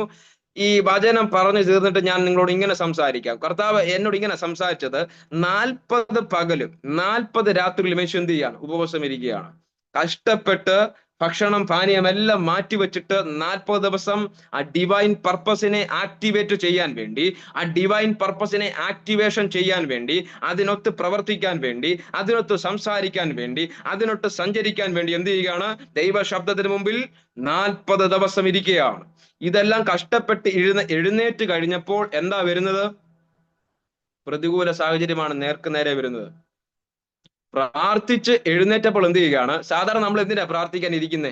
S1: ഈ വചനം പറഞ്ഞു തീർന്നിട്ട് ഞാൻ നിങ്ങളോട് ഇങ്ങനെ സംസാരിക്കാം. കർത്താവ് എന്നോട് ഇങ്ങനെ സംസാരിച്ചത്, 40 പകലും 40 രാത്രിയിലും യേശു എന്ത് ചെയ്യാണ്? ഉപവാസം ഇരിക്കുകയാണ്. കഷ്ടപ്പെട്ട് ഭക്ഷണം പാനീയം എല്ലാം മാറ്റിവെച്ചിട്ട് 40 ദിവസം ആ ഡിവൈൻ പർപ്പസിനെ ആക്ടിവേറ്റ് ചെയ്യാൻ വേണ്ടി, ആ ഡിവൈൻ പർപ്പസിനെ ആക്ടിവേഷൻ ചെയ്യാൻ വേണ്ടി, അതിനൊത്ത് പ്രവർത്തിക്കാൻ വേണ്ടി, അതിനൊത്ത് സംസാരിക്കാൻ വേണ്ടി, അതിനൊട്ട് സഞ്ചരിക്കാൻ വേണ്ടി എന്ത് ചെയ്യുകയാണ്? ദൈവ ശബ്ദത്തിന് മുമ്പിൽ 40 ദിവസം ഇരിക്കുകയാണ്. ഇതെല്ലാം കഷ്ടപ്പെട്ട് എഴുന്നേറ്റ് കഴിഞ്ഞപ്പോൾ എന്താ വരുന്നത്? പ്രതികൂല സാഹചര്യമാണ് നേരെ വരുന്നത്. പ്രാർത്ഥിച്ച് എഴുന്നേറ്റപ്പോൾ എന്ത് ചെയ്യുകയാണ്? സാധാരണ നമ്മൾ എന്തിനാ പ്രാർത്ഥിക്കാൻ ഇരിക്കുന്നേ?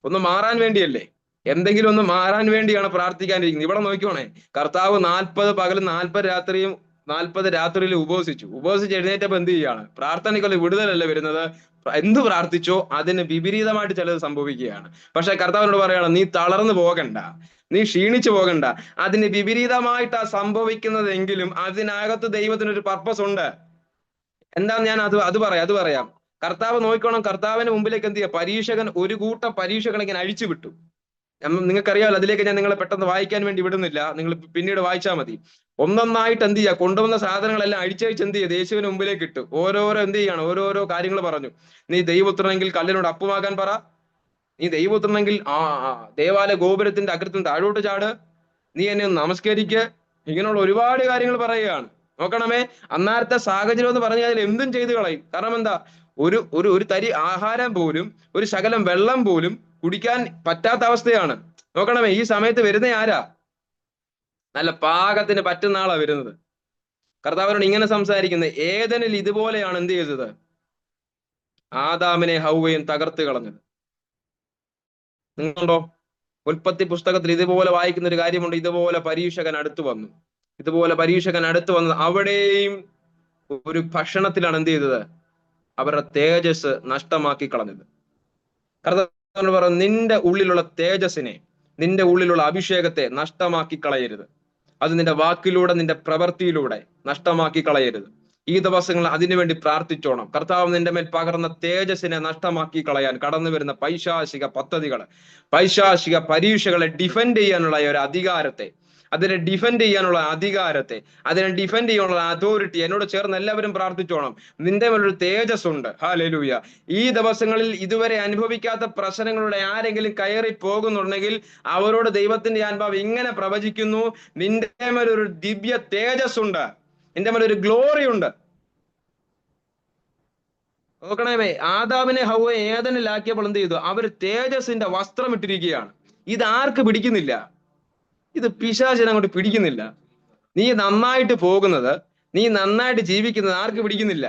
S1: ഒന്ന് മാറാൻ വേണ്ടിയല്ലേ? എന്തെങ്കിലും ഒന്ന് മാറാൻ വേണ്ടിയാണ് പ്രാർത്ഥിക്കാനിരിക്കുന്നത്. ഇവിടെ നോക്കിക്കോണേ, കർത്താവ് 40 പകലും 40 രാത്രിയിൽ ഉപവസിച്ച് എഴുന്നേറ്റപ്പോൾ എന്ത് ചെയ്യുകയാണ്? പ്രാർത്ഥനയ്ക്കുള്ള വിടുതലല്ല വരുന്നത്. എന്ത് പ്രാർത്ഥിച്ചോ അതിന് വിപരീതമായിട്ട് ചിലത് സംഭവിക്കുകയാണ്. പക്ഷെ കർത്താവിനോട് പറയണം, നീ തളർന്നു പോകണ്ട, നീ ക്ഷീണിച്ചു പോകണ്ട. അതിന് വിപരീതമായിട്ടാ സംഭവിക്കുന്നതെങ്കിലും അതിനകത്ത് ദൈവത്തിനൊരു പർപ്പസ് ഉണ്ട്. എന്താന്ന് ഞാൻ അത് പറയാം. കർത്താവ് നോക്കണം, കർത്താവിന് മുമ്പിലേക്ക് എന്ത് ചെയ്യുക? ഒരു കൂട്ടം പരീക്ഷകൾ ഇങ്ങനെ അഴിച്ചുവിട്ടു. നിങ്ങൾക്കറിയാമല്ലോ, അതിലേക്ക് ഞാൻ നിങ്ങളെ പെട്ടെന്ന് വായിക്കാൻ വേണ്ടി വിടുന്നില്ല, നിങ്ങൾ പിന്നീട് വായിച്ചാൽ മതി. ഒന്നൊന്നായിട്ട് എന്ത് ചെയ്യുക? കൊണ്ടുവന്ന സാധനങ്ങളെല്ലാം അഴിച്ചഴിച്ച് എന്ത് ചെയ്ത് യേശുവിന് മുമ്പിലേക്ക് ഇട്ടു. ഓരോരോ എന്ത് ചെയ്യാണ്? ഓരോരോ കാര്യങ്ങൾ പറഞ്ഞു. നീ ദൈവപുത്രനെങ്കിൽ കല്ലിനോട് അപ്പമാകാൻ പറ. നീ ദൈവപുത്രനെങ്കിൽ ദേവാലയ ഗോപുരത്തിന്റെ അഗ്രത്തിൽ താഴോട്ട് ചാട്. നീ എന്നെ ഒന്ന് നമസ്കരിക്ക്. ഇങ്ങനെയുള്ള ഒരുപാട് കാര്യങ്ങൾ പറയുകയാണ്. നോക്കണമേ, അന്നേരത്തെ സാഹചര്യം എന്ന് പറഞ്ഞു കഴിഞ്ഞാൽ എന്തും ചെയ്തു കളയും. കാരണം എന്താ? ഒരു തരി ആഹാരം പോലും, ഒരു ശകലം വെള്ളം പോലും കുടിക്കാൻ പറ്റാത്ത അവസ്ഥയാണ്. നോക്കണമേ, ഈ സമയത്ത് വരുന്ന ആരാ? നല്ല പാകത്തിന് പറ്റുന്ന ആളാ വരുന്നത്. കർത്താവിനോട് ഇങ്ങനെ സംസാരിക്കുന്നത്. ഏദനിൽ ഇതുപോലെയാണ് എന്ത് ചെയ്തത്? ആദാമിനെ ഹൗവയും തകർത്ത് കളഞ്ഞത്. നിങ്ങളുണ്ടോ? ഉൽപ്പത്തി പുസ്തകത്തിൽ ഇതുപോലെ വായിക്കുന്ന ഒരു കാര്യമുണ്ട്. ഇതുപോലെ പരീക്ഷകൻ അടുത്തു വന്നു. ഇതുപോലെ പരീക്ഷകൻ അടുത്തു വന്നത് അവിടെയും ഒരു ഭക്ഷണത്തിലാണ് എന്ത് ചെയ്തത്? അവരുടെ തേജസ് നഷ്ടമാക്കി കളഞ്ഞത്. കർത്താവ് പറഞ്ഞു, നിന്റെ ഉള്ളിലുള്ള തേജസ്സിനെ, നിന്റെ ഉള്ളിലുള്ള അഭിഷേകത്തെ നഷ്ടമാക്കി കളയരുത്. അത് നിന്റെ വാക്കിലൂടെ, നിന്റെ പ്രവൃത്തിയിലൂടെ നഷ്ടമാക്കി കളയരുത്. ഈ ദിവസങ്ങൾ അതിനുവേണ്ടി പ്രാർത്ഥിച്ചോണം. കർത്താവ് നിന്റെ മേൽ പകർന്ന തേജസ്സിനെ നഷ്ടമാക്കി കളയാൻ കടന്നു വരുന്ന പൈശാചിക പദ്ധതികൾ, പൈശാചിക പരീക്ഷകളെ ഡിഫെൻഡ് ചെയ്യാനുള്ള ഒരു അധികാരത്തെ, അതിനെ ഡിഫെൻഡ് ചെയ്യാനുള്ള അധികാരത്തെ, അതിനെ ഡിഫെൻഡ് ചെയ്യാനുള്ള അതോറിറ്റി എന്നോട് ചേർന്ന് എല്ലാവരും പ്രാർത്ഥിച്ചോണം. നിന്റെ മേലൊരു തേജസ് ഉണ്ട്. ഹല്ലേലൂയ. ഈ ദിവസങ്ങളിൽ ഇതുവരെ അനുഭവിക്കാത്ത പ്രശ്നങ്ങളുടെ ആരെങ്കിലും കയറി പോകുന്നുണ്ടെങ്കിൽ അവരോട് ദൈവത്തിന്റെ ആത്മാവ് ഇങ്ങനെ പ്രവചിക്കുന്നു, നിന്റെ മേലൊരു ദിവ്യ തേജസ് ഉണ്ട്, നിന്റെ മേലൊരു ഗ്ലോറി ഉണ്ട്. നോക്കണമേ, ആദാമിനെ ഹൗവയെ ഏദനിലാക്കിയപ്പോൾ എന്ത് ചെയ്തു? അവർ തേജസ്സിന്റെ വസ്ത്രം ഇട്ടിരിക്കുകയാണ്. ഇത് ആർക്ക് പിടിക്കുന്നില്ല? ഇത് പിശാചിനെ അങ്ങോട്ട് പിടിക്കുന്നില്ല. നീ നന്നായിട്ട് പോകുന്നത്, നീ നന്നായിട്ട് ജീവിക്കുന്നത് ആർക്ക് പിടിക്കുന്നില്ല?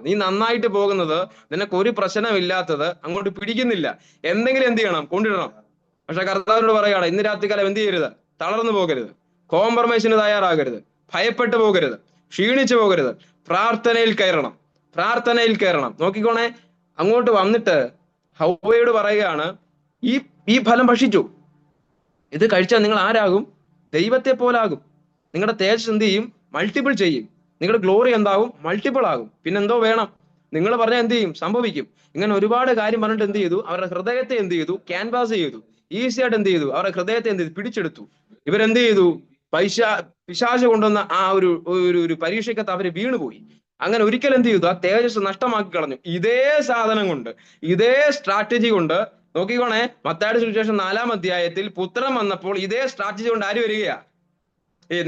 S1: നീ നന്നായിട്ട് പോകുന്നത്, നിനക്ക് ഒരു പ്രശ്നമില്ലാത്തത് അങ്ങോട്ട് പിടിക്കുന്നില്ല. എന്തെങ്കിലും എന്ത് ചെയ്യണം? കൊണ്ടിടണം. പക്ഷെ കർത്താവിനോട് പറയുകയാണ്, ഇന്ന് രാത്രികാലം എന്ത് ചെയ്യരുത്? തളർന്നു പോകരുത്, കോംപ്രമൈസിന് തയ്യാറാകരുത്, ഭയപ്പെട്ടു പോകരുത്, ക്ഷീണിച്ചു പോകരുത്. പ്രാർത്ഥനയിൽ കയറണം, പ്രാർത്ഥനയിൽ കയറണം. നോക്കിക്കോണേ, അങ്ങോട്ട് വന്നിട്ട് ഹൗവയോട് പറയുകയാണ്, ഈ ഫലം ഭക്ഷിച്ചു, ഇത് കഴിച്ചാൽ നിങ്ങൾ ആരാകും? ദൈവത്തെ പോലാകും. നിങ്ങളുടെ തേജസ് എന്ത് ചെയ്യും? മൾട്ടിപ്പിൾ ചെയ്യും. നിങ്ങളുടെ ഗ്ലോറി എന്താകും? മൾട്ടിപ്പിൾ ആകും. പിന്നെന്തോ വേണം? നിങ്ങൾ പറഞ്ഞാൽ എന്ത് ചെയ്യും? സംഭവിക്കും. ഇങ്ങനെ ഒരുപാട് കാര്യം പറഞ്ഞിട്ട് എന്ത് ചെയ്തു? അവരുടെ ഹൃദയത്തെ എന്ത് ചെയ്തു? ക്യാൻവാസ് ചെയ്തു. ഈസി ആയിട്ട് എന്ത് ചെയ്തു? അവരുടെ ഹൃദയത്തെ എന്ത് ചെയ്തു? പിടിച്ചെടുത്തു. ഇവരെന്ത് ചെയ്തു? പിശാച് കൊണ്ടുവന്ന ആ ഒരു പരീക്ഷയ്ക്കകത്ത് അവര് വീണുപോയി. അങ്ങനെ ഒരിക്കൽ എന്ത് ചെയ്തു? ആ തേജസ് നഷ്ടമാക്കി കളഞ്ഞു. ഇതേ സാധനം കൊണ്ട്, ഇതേ സ്ട്രാറ്റജി കൊണ്ട്, നോക്കിക്കോണേ, മത്തായിയുടെ സുവിശേഷം 4-ാം അധ്യായത്തിൽ പുത്രൻ വന്നപ്പോൾ ഇതേ സ്ട്രാറ്റജി കൊണ്ട് ആര് വരികയാ?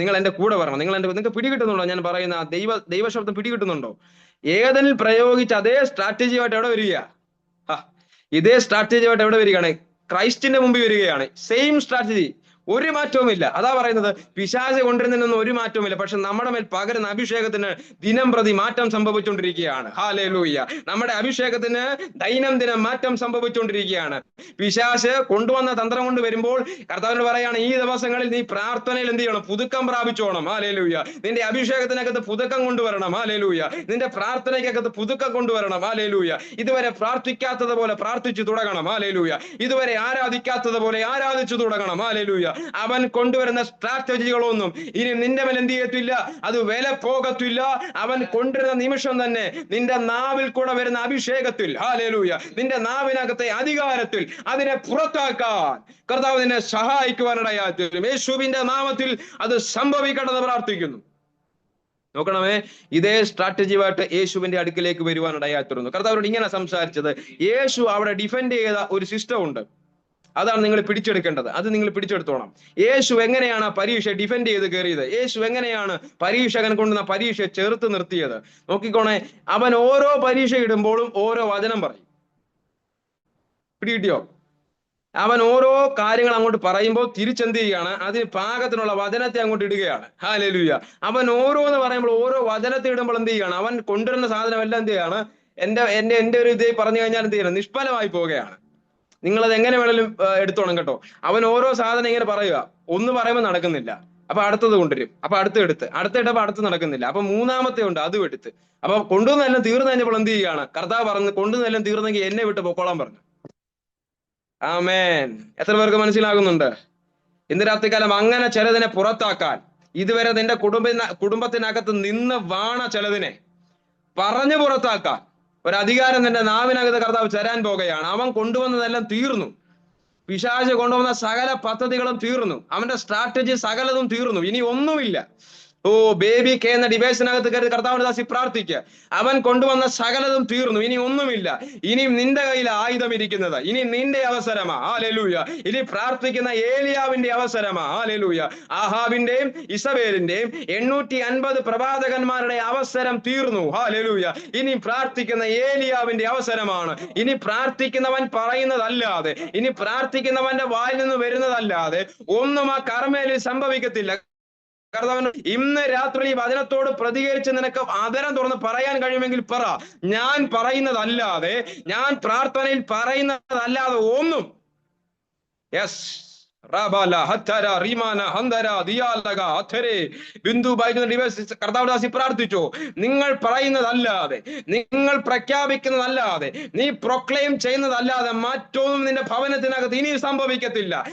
S1: നിങ്ങൾ എന്റെ കൂടെ വരണം. നിങ്ങൾക്ക് പിടികിട്ടുന്നുണ്ടോ? ഞാൻ പറയുന്ന ദൈവശബ്ദം പിടികിട്ടുന്നുണ്ടോ? ഏദനിൽ പ്രയോഗിച്ച അതേ സ്ട്രാറ്റജിയുമായിട്ട് എവിടെ വരിക? ഇതേ സ്ട്രാറ്റജിയുമായിട്ട് എവിടെ വരികയാണ്? ക്രൈസ്റ്റിന്റെ മുമ്പിൽ വരികയാണ്. സെയിം സ്ട്രാറ്റജി, ഒരു മാറ്റവുമില്ല. അതാ പറയുന്നത്, പിശാച് കൊണ്ടിരുന്നതിനൊന്നും ഒരു മാറ്റവുമില്ല. പക്ഷെ നമ്മുടെ മേൽ പകരുന്ന അഭിഷേകത്തിന് ദിനം പ്രതി മാറ്റം സംഭവിച്ചുകൊണ്ടിരിക്കുകയാണ്. ഹല്ലേലൂയ. നമ്മുടെ അഭിഷേകത്തിന് ദൈനംദിനം മാറ്റം സംഭവിച്ചുകൊണ്ടിരിക്കുകയാണ്. പിശാച് കൊണ്ടുവന്ന തന്ത്രം കൊണ്ട് വരുമ്പോൾ കർത്താവിനോട് പറയാണ്, ഈ ദിവസങ്ങളിൽ നീ പ്രാർത്ഥനയിൽ എന്ത് ചെയ്യണം? പുതുക്കം പ്രാപിച്ചോണം. ഹല്ലേലൂയ. നിന്റെ അഭിഷേകത്തിനകത്ത് പുതുക്കം കൊണ്ടുവരണം. ഹല്ലേലൂയ. നിന്റെ പ്രാർത്ഥനയ്ക്കകത്ത് പുതുക്കം കൊണ്ടുവരണം. ഹല്ലേലൂയ. ഇതുവരെ പ്രാർത്ഥിക്കാത്തത് പോലെ പ്രാർത്ഥിച്ചു തുടങ്ങണം. ഹല്ലേലൂയ. ഇതുവരെ ആരാധിക്കാത്തത് പോലെ ആരാധിച്ചു തുടങ്ങണം. ഹല്ലേലൂയ. അവൻ കൊണ്ടുവരുന്ന സ്ട്രാറ്റജികളൊന്നും ഇനി നിന്റെ മേൽ എന്ത് ചെയ്യത്തില്ല? അത് വില പോകത്തില്ല. അവൻ കൊണ്ടുവരുന്ന നിമിഷം തന്നെ നിന്റെ നാവിൽ കൂടെ വരുന്ന അഭിഷേകത്തിൽ, ഹല്ലേലൂയ, നിന്റെ നാവിനകത്തെ അധികാരത്തിൽ അതിനെ പുറത്താക്കാൻ കർത്താവ് നിന്നെ സഹായിക്കുവാനിടയായി തീരും. യേശുവിന്റെ നാമത്തിൽ അത് സംഭവിക്കണമെന്ന് പ്രാർത്ഥിക്കുന്നു. നോക്കണമേ, ഇതേ സ്ട്രാറ്റജിയുമായിട്ട് യേശുവിന്റെ അടുക്കിലേക്ക് വരുവാനിടയായി തീർന്നു. കർത്താവിനോട് ഇങ്ങനെ സംസാരിച്ചത്. യേശു അവിടെ ഡിഫെൻഡ് ചെയ്ത ഒരു സിസ്റ്റം ഉണ്ട്. അതാണ് നിങ്ങൾ പിടിച്ചെടുക്കേണ്ടത്. അത് നിങ്ങൾ പിടിച്ചെടുത്തോണം. യേശു എങ്ങനെയാണ് ആ പരീക്ഷ ഡിഫെൻഡ് ചെയ്ത് കയറിയത്? യേശു എങ്ങനെയാണ് പരീക്ഷകൻ കൊണ്ടുവന്ന പരീക്ഷ ചെറുത്ത് നിർത്തിയത്? നോക്കിക്കോണേ, അവൻ ഓരോ പരീക്ഷ ഇടുമ്പോഴും ഓരോ വചനം പറയും. പിടികിട്ടിയോ? അവൻ ഓരോ കാര്യങ്ങൾ അങ്ങോട്ട് പറയുമ്പോൾ തിരിച്ചെന്ത് ചെയ്യുകയാണ്? അതിന് പാകത്തിനുള്ള വചനത്തെ അങ്ങോട്ട് ഇടുകയാണ്. ഹല്ലേലൂയ. അവൻ ഓരോന്ന് പറയുമ്പോൾ ഓരോ വചനത്തെ ഇടുമ്പോൾ എന്ത് ചെയ്യുകയാണ്? അവൻ കൊണ്ടുവരുന്ന സാധനം എല്ലാം എന്ത് ചെയ്യാണ്? എന്റെ ഒരു ഇത് പറഞ്ഞു കഴിഞ്ഞാൽ എന്ത് ചെയ്യണം? നിഷ്ഫലമായി പോവുകയാണ്. നിങ്ങളത് എങ്ങനെ വേണേലും എടുത്തോണം കേട്ടോ. അവൻ ഓരോ സാധനം ഇങ്ങനെ പറയുക. ഒന്ന് പറയുമ്പോൾ നടക്കുന്നില്ല, അപ്പൊ അടുത്തത് കൊണ്ടുവരും. അപ്പൊ അടുത്തിട്ടപ്പോ അടുത്ത് നടക്കുന്നില്ല, അപ്പൊ മൂന്നാമത്തെ ഉണ്ട്, അതും എടുത്ത്. അപ്പൊ കൊണ്ടുവന്നെല്ലാം തീർന്നു കഴിഞ്ഞപ്പോൾ എന്ത് ചെയ്യുകയാണ്? കർത്താവ് പറഞ്ഞു, കൊണ്ടുവന്നെല്ലാം തീർന്നെങ്കിൽ എന്നെ വിട്ട് പൊക്കോളാൻ പറഞ്ഞു. ആമേൻ. എത്ര പേർക്ക് മനസ്സിലാകുന്നുണ്ട്? ഇന്ന് രാത്രികാലം അങ്ങനെ ചിലതിനെ പുറത്താക്കാൻ, ഇതുവരെ നിന്റെ കുടുംബത്തിനകത്ത് നിന്ന് വാണ ചിലതിനെ പറഞ്ഞു പുറത്താക്കാൻ ഒരധികാരം നിന്റെ നാവിനകത്ത് കർത്താവ് തരാൻ പോകുകയാണ്. അവൻ കൊണ്ടുവന്നതെല്ലാം തീർന്നു. പിശാച് കൊണ്ടുവന്ന സകല പദ്ധതികളും തീർന്നു. അവന്റെ സ്ട്രാറ്റജി സകലതും തീർന്നു. ഇനി ഒന്നുമില്ല. ഓ ബേബി കെ എന്ന ഡിവൈസിനകത്ത് കയറി കർത്താവിന്റെ ദാസി പ്രാർത്ഥിക്കുക. അവൻ കൊണ്ടുവന്ന സകലതും തീർന്നു, ഇനി ഒന്നുമില്ല. ഇനി നിന്റെ കയ്യിൽ ആയുധം ഇരിക്കുന്നത്, ഇനി നിന്റെ അവസരമാ. ഹല്ലേലൂയ. ഇനി പ്രാർത്ഥിക്കുന്ന ഏലിയാവിന്റെ അവസരമാ. ഹല്ലേലൂയ. ആഹാബിന്റെയും ഇസബേലിന്റെയും 850 പ്രവാചകന്മാരുടെ അവസരം തീർന്നു. ഹല്ലേലൂയ. ഇനി പ്രാർത്ഥിക്കുന്ന ഏലിയാവിന്റെ അവസരമാണ്. ഇനി പ്രാർത്ഥിക്കുന്നവൻ പറയുന്നതല്ലാതെ, ഇനി പ്രാർത്ഥിക്കുന്നവന്റെ വായിൽ നിന്ന് വരുന്നതല്ലാതെ ഒന്നും ആ കർമ്മേലിൽ സംഭവിക്കത്തില്ല. കർത്താവ് ഇന്ന് രാത്രി ഈ വചനത്തോട് പ്രതികരിച്ച് നിനക്ക് ആദരം തുറന്ന് പറയാൻ കഴിയുമെങ്കിൽ പറ. ഞാൻ പറയുന്നതല്ലാതെ, ഞാൻ പ്രാർത്ഥനയിൽ പറയുന്നതല്ലാതെ ഒന്നും. യെസ്. കർത്താവ്ദാസി പ്രാർത്ഥിച്ചു. നിങ്ങൾ പറയുന്നതല്ലാതെ, നിങ്ങൾ പ്രഖ്യാപിക്കുന്നതല്ലാതെ, നീ പ്രൊക്ലെയിം ചെയ്യുന്നതല്ലാതെ മറ്റൊന്നും നിന്റെ ഭവനത്തിനകത്ത് ഇനി സംഭവിക്കത്തില്ല.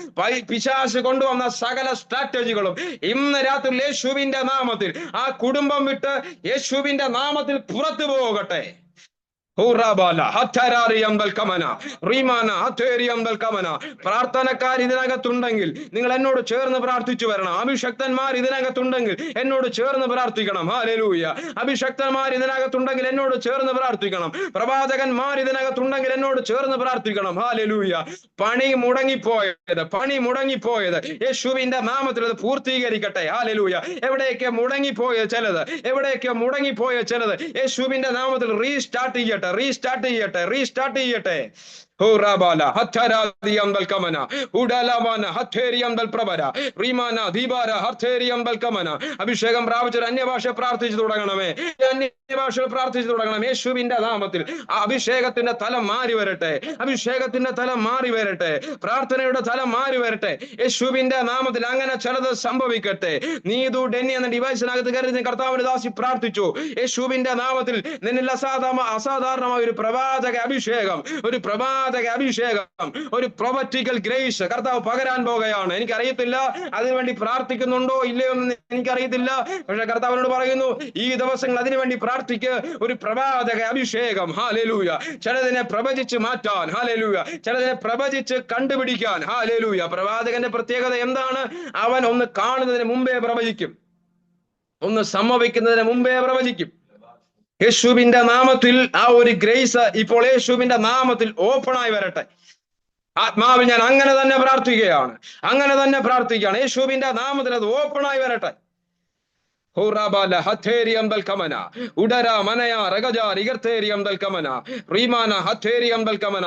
S1: പിശാച് കൊണ്ടുവന്ന സകല സ്ട്രാറ്റജികളും ഇന്ന് രാത്രി യേശുവിന്റെ നാമത്തിൽ ആ കുടുംബം വിട്ട് യേശുവിന്റെ നാമത്തിൽ പുറത്തു പോകട്ടെ. പ്രാർത്ഥനക്കാർ ഇതിനകത്തുണ്ടെങ്കിൽ നിങ്ങൾ എന്നോട് ചേർന്ന് പ്രാർത്ഥിച്ചു വരണം. അഭിഷക്തന്മാർ ഇതിനകത്തുണ്ടെങ്കിൽ എന്നോട് ചേർന്ന് പ്രാർത്ഥിക്കണം. ഹല്ലേലൂയ. അഭിഷക്തന്മാർ ഇതിനകത്തുണ്ടെങ്കിൽ എന്നോട് ചേർന്ന് പ്രാർത്ഥിക്കണം. പ്രവാചകന്മാർ ഇതിനകത്തുണ്ടെങ്കിൽ എന്നോട് ചേർന്ന് പ്രാർത്ഥിക്കണം. ഹല്ലേലൂയ. പണി മുടങ്ങിപ്പോയത് യേശുവിന്റെ നാമത്തിൽ അത് പൂർത്തീകരിക്കട്ടെ. ഹല്ലേലൂയ. എവിടെയൊക്കെ മുടങ്ങിപ്പോയ ചിലത്, യേശുവിന്റെ നാമത്തിൽ റീസ്റ്റാർട്ട് ചെയ്യട്ടെ. അഭിഷേകം പ്രാപിച്ചൊരു അന്യഭാഷ പ്രാർത്ഥിച്ചു തുടങ്ങണമേ. യേശുവിന്റെ നാമത്തിൽ അഭിഷേകത്തിന്റെ തലം മാറി വരട്ടെ. പ്രാർത്ഥനയുടെ തലം മാറി വരട്ടെ. യേശുവിന്റെ നാമത്തിൽ അങ്ങനെ ചിലത് സംഭവിക്കട്ടെ. നീതു ഡെന്നി എന്ന ഡിവൈസിനകത്ത് കരുതി കർത്താവിന്റെ ദാസി പ്രാർത്ഥിച്ചു. യേശുവിന്റെ നാമത്തിൽ നിന്നിൽ അസാധാരണമായ ഒരു പ്രവാചക അഭിഷേകം, ഒരു പ്രൊഫറ്റിക്കൽ ഗ്രേസ് കർത്താവ് പകരാൻ പോകുകയാണ്. എനിക്കറിയത്തില്ല അതിനുവേണ്ടി പ്രാർത്ഥിക്കുന്നുണ്ടോ ഇല്ലയോ എന്ന് എനിക്കറിയത്തില്ല. പക്ഷെ കർത്താവിനോട് പറയുന്നു, ഈ ദിവസങ്ങൾ അതിനുവേണ്ടി പ്രാർത്ഥിക്ക്. ഒരു പ്രവാചക അഭിഷേകം. ഹല്ലേലൂയ. ചിലതിനെ പ്രവചിച്ച് മാറ്റാൻ. ഹല്ലേലൂയ. ചിലതിനെ പ്രവചിച്ച് കണ്ടുപിടിക്കാൻ. ഹല്ലേലൂയ. പ്രവാചകന്റെ പ്രത്യേകത എന്താണ്? അവൻ ഒന്ന് കാണുന്നതിന് മുമ്പേ പ്രവചിക്കും, ഒന്ന് സംഭവിക്കുന്നതിന് മുമ്പേ പ്രവചിക്കും. യേശുവിന്റെ നാമത്തിൽ ആ ഒരു ഗ്രേസ് ഇപ്പോൾ യേശുവിന്റെ നാമത്തിൽ ഓപ്പണായി വരട്ടെ. ആത്മാവിൽ ഞാൻ അങ്ങനെ തന്നെ പ്രാർത്ഥിക്കുകയാണ്. യേശുവിന്റെ നാമത്തിൽ അത് ഓപ്പണായി വരട്ടെ.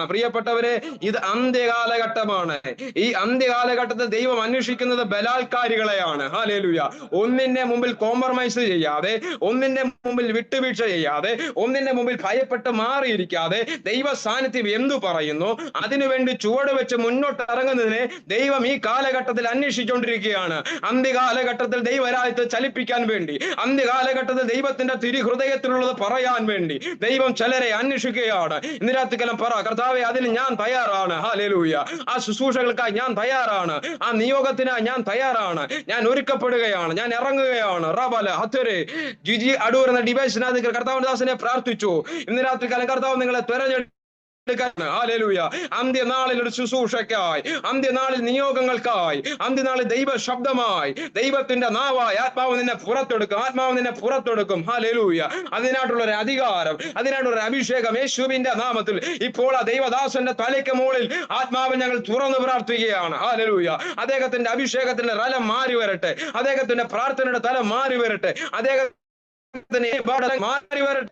S1: പ്രിയപ്പെട്ടവരെ, ഇത് അന്ത്യകാലഘട്ടമാണ്. ഈ അന്ത്യകാലഘട്ടത്തിൽ ദൈവം അന്വേഷിക്കുന്നത് ബലാത്കാരികളെയാണ്. ഹല്ലേലൂയ. ഒന്നിന്റെ മുമ്പിൽ കോംപ്രമൈസ് ചെയ്യാതെ, ഒന്നിന്റെ മുമ്പിൽ വിട്ടുവീഴ്ച ചെയ്യാതെ, ഒന്നിന്റെ മുമ്പിൽ ഭയപ്പെട്ട് മാറിയിരിക്കാതെ, ദൈവ സാന്നിധ്യം എന്തു പറയുന്നു അതിനുവേണ്ടി ചുവട് വെച്ച് മുന്നോട്ട് ഇറങ്ങുന്നതിനെ ദൈവം ഈ കാലഘട്ടത്തിൽ അന്വേഷിച്ചുകൊണ്ടിരിക്കുകയാണ്. അന്ത്യകാലഘട്ടത്തിൽ ദൈവരാജ്യത്തെ ചലിപ്പിക്കാൻ വേണ്ടി, അന്ത്യകാലഘട്ടത്തിൽ ദൈവത്തിന്റെ തിരുഹൃദയത്തിലുള്ളത് പറയാൻ വേണ്ടി ദൈവം ചിലരെ അന്വേഷിക്കുകയാണ്. ഇന്ന് രാത്രികാലം പറ, കർത്താവേ, അതിന് ഞാൻ തയ്യാറാണ്. ഹല്ലേലൂയ. ആ ശുശ്രൂഷകൾക്കായി ഞാൻ തയ്യാറാണ്. ആ നിയോഗത്തിനായി ഞാൻ തയ്യാറാണ്. ഞാൻ ഒരുക്കപ്പെടുകയാണ്. ഞാൻ ഇറങ്ങുകയാണ്. ജിജി അടൂർ എന്ന ഡിവൈസിനകത്ത് കർത്താവിന്റെ ദാസനെ പ്രാർത്ഥിച്ചു. ഇന്ന് രാത്രികാലം കർത്താവ് നിങ്ങളെ തെരഞ്ഞെടുത്തു. ഹല്ലേലൂയ. അന്ത്യനാളിൽ ഒരു ശുശ്രൂഷയ്ക്കായി, അന്ത്യനാളിൽ നിയോഗങ്ങൾക്കായി, അന്ത്യനാളിൽ ദൈവ ശബ്ദമായി, ദൈവത്തിന്റെ നാവായി ആത്മാവ് നിന്നെ പുറത്തെടുക്കും. ഹല്ലേലൂയ. അതിനായിട്ടുള്ള ഒരു അധികാരം, അതിനായിട്ടുള്ള ഒരു അഭിഷേകം യേശുവിന്റെ നാമത്തിൽ ഇപ്പോൾ ആ ദൈവദാസന്റെ തലയ്ക്ക് മുകളിൽ ആത്മാവിൽ ഞങ്ങൾ തുറന്നു പ്രാർത്ഥിക്കുകയാണ്. ഹല്ലേലൂയ. അദ്ദേഹത്തിന്റെ അഭിഷേകത്തിന്റെ തലം മാറി വരട്ടെ. അദ്ദേഹത്തിന്റെ പ്രാർത്ഥനയുടെ തലം മാറി വരട്ടെ. അദ്ദേഹത്തിന് മാറി വരട്ടെ.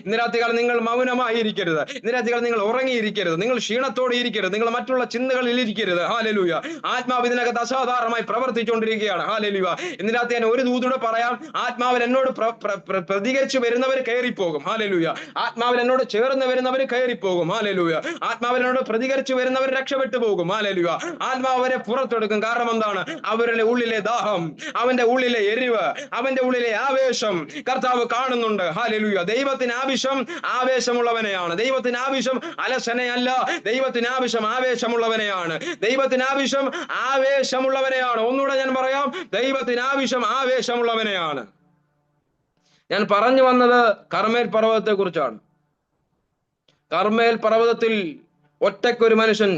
S1: ഇന്ന് രാത്രികാലം നിങ്ങൾ മൗനമായിരിക്കരുത്. ഇന്ന് രാത്രികാലം നിങ്ങൾ ഉറങ്ങിയിരിക്കരുത്. നിങ്ങൾ ക്ഷീണത്തോടെ ഇരിക്കരുത്. നിങ്ങൾ മറ്റുള്ള ചിന്തകളിൽ ഇരിക്കരുത്. ഹല്ലേലൂയ. ആത്മാവ് ഇതിനകത്ത് അസാധാരണമായി പ്രവർത്തിച്ചുകൊണ്ടിരിക്കുകയാണ്. ഹല്ലേലൂയ. ഇന്ന് രാത്രി ഞാൻ ഒരു ദൂതോട് പറയാം. ആത്മാവിൽ എന്നോട് പ്രതികരിച്ചു വരുന്നവർ കയറിപ്പോകും. ഹല്ലേലൂയ. ആത്മാവിൽ എന്നോട് ചേർന്ന് വരുന്നവർ കയറിപ്പോകും. ഹല്ലേലൂയ. ആത്മാവിൽ എന്നോട് പ്രതികരിച്ചു വരുന്നവർ രക്ഷപ്പെട്ടു പോകും. ഹല്ലേലൂയ. ആത്മാവ് അവരെ പുറത്തെടുക്കും. കാരണം എന്താണ്? അവരുടെ ഉള്ളിലെ ദാഹം, അവന്റെ ഉള്ളിലെ എരിവ്, അവന്റെ ഉള്ളിലെ ആവേശം കർത്താവ് കാണുന്നുണ്ട്. ഹല്ലേലൂയ. ദൈവത്തിന് ആവേശമുള്ളവനെയാണ്. ദൈവത്തിന് ആവശ്യം അലസനയല്ല. ദൈവത്തിന് ആവശ്യം ആവേശമുള്ളവനെയാണ്. ഒന്നുകൂടെ ഞാൻ പറയാം, ദൈവത്തിന് ആവേശമുള്ളവനെയാണ്. ഞാൻ പറഞ്ഞു വന്നത് കർമ്മേൽ പർവ്വതത്തെ കുറിച്ചാണ്. കർമ്മേൽ പർവ്വതത്തിൽ ഒറ്റയ്ക്കൊരു മനുഷ്യൻ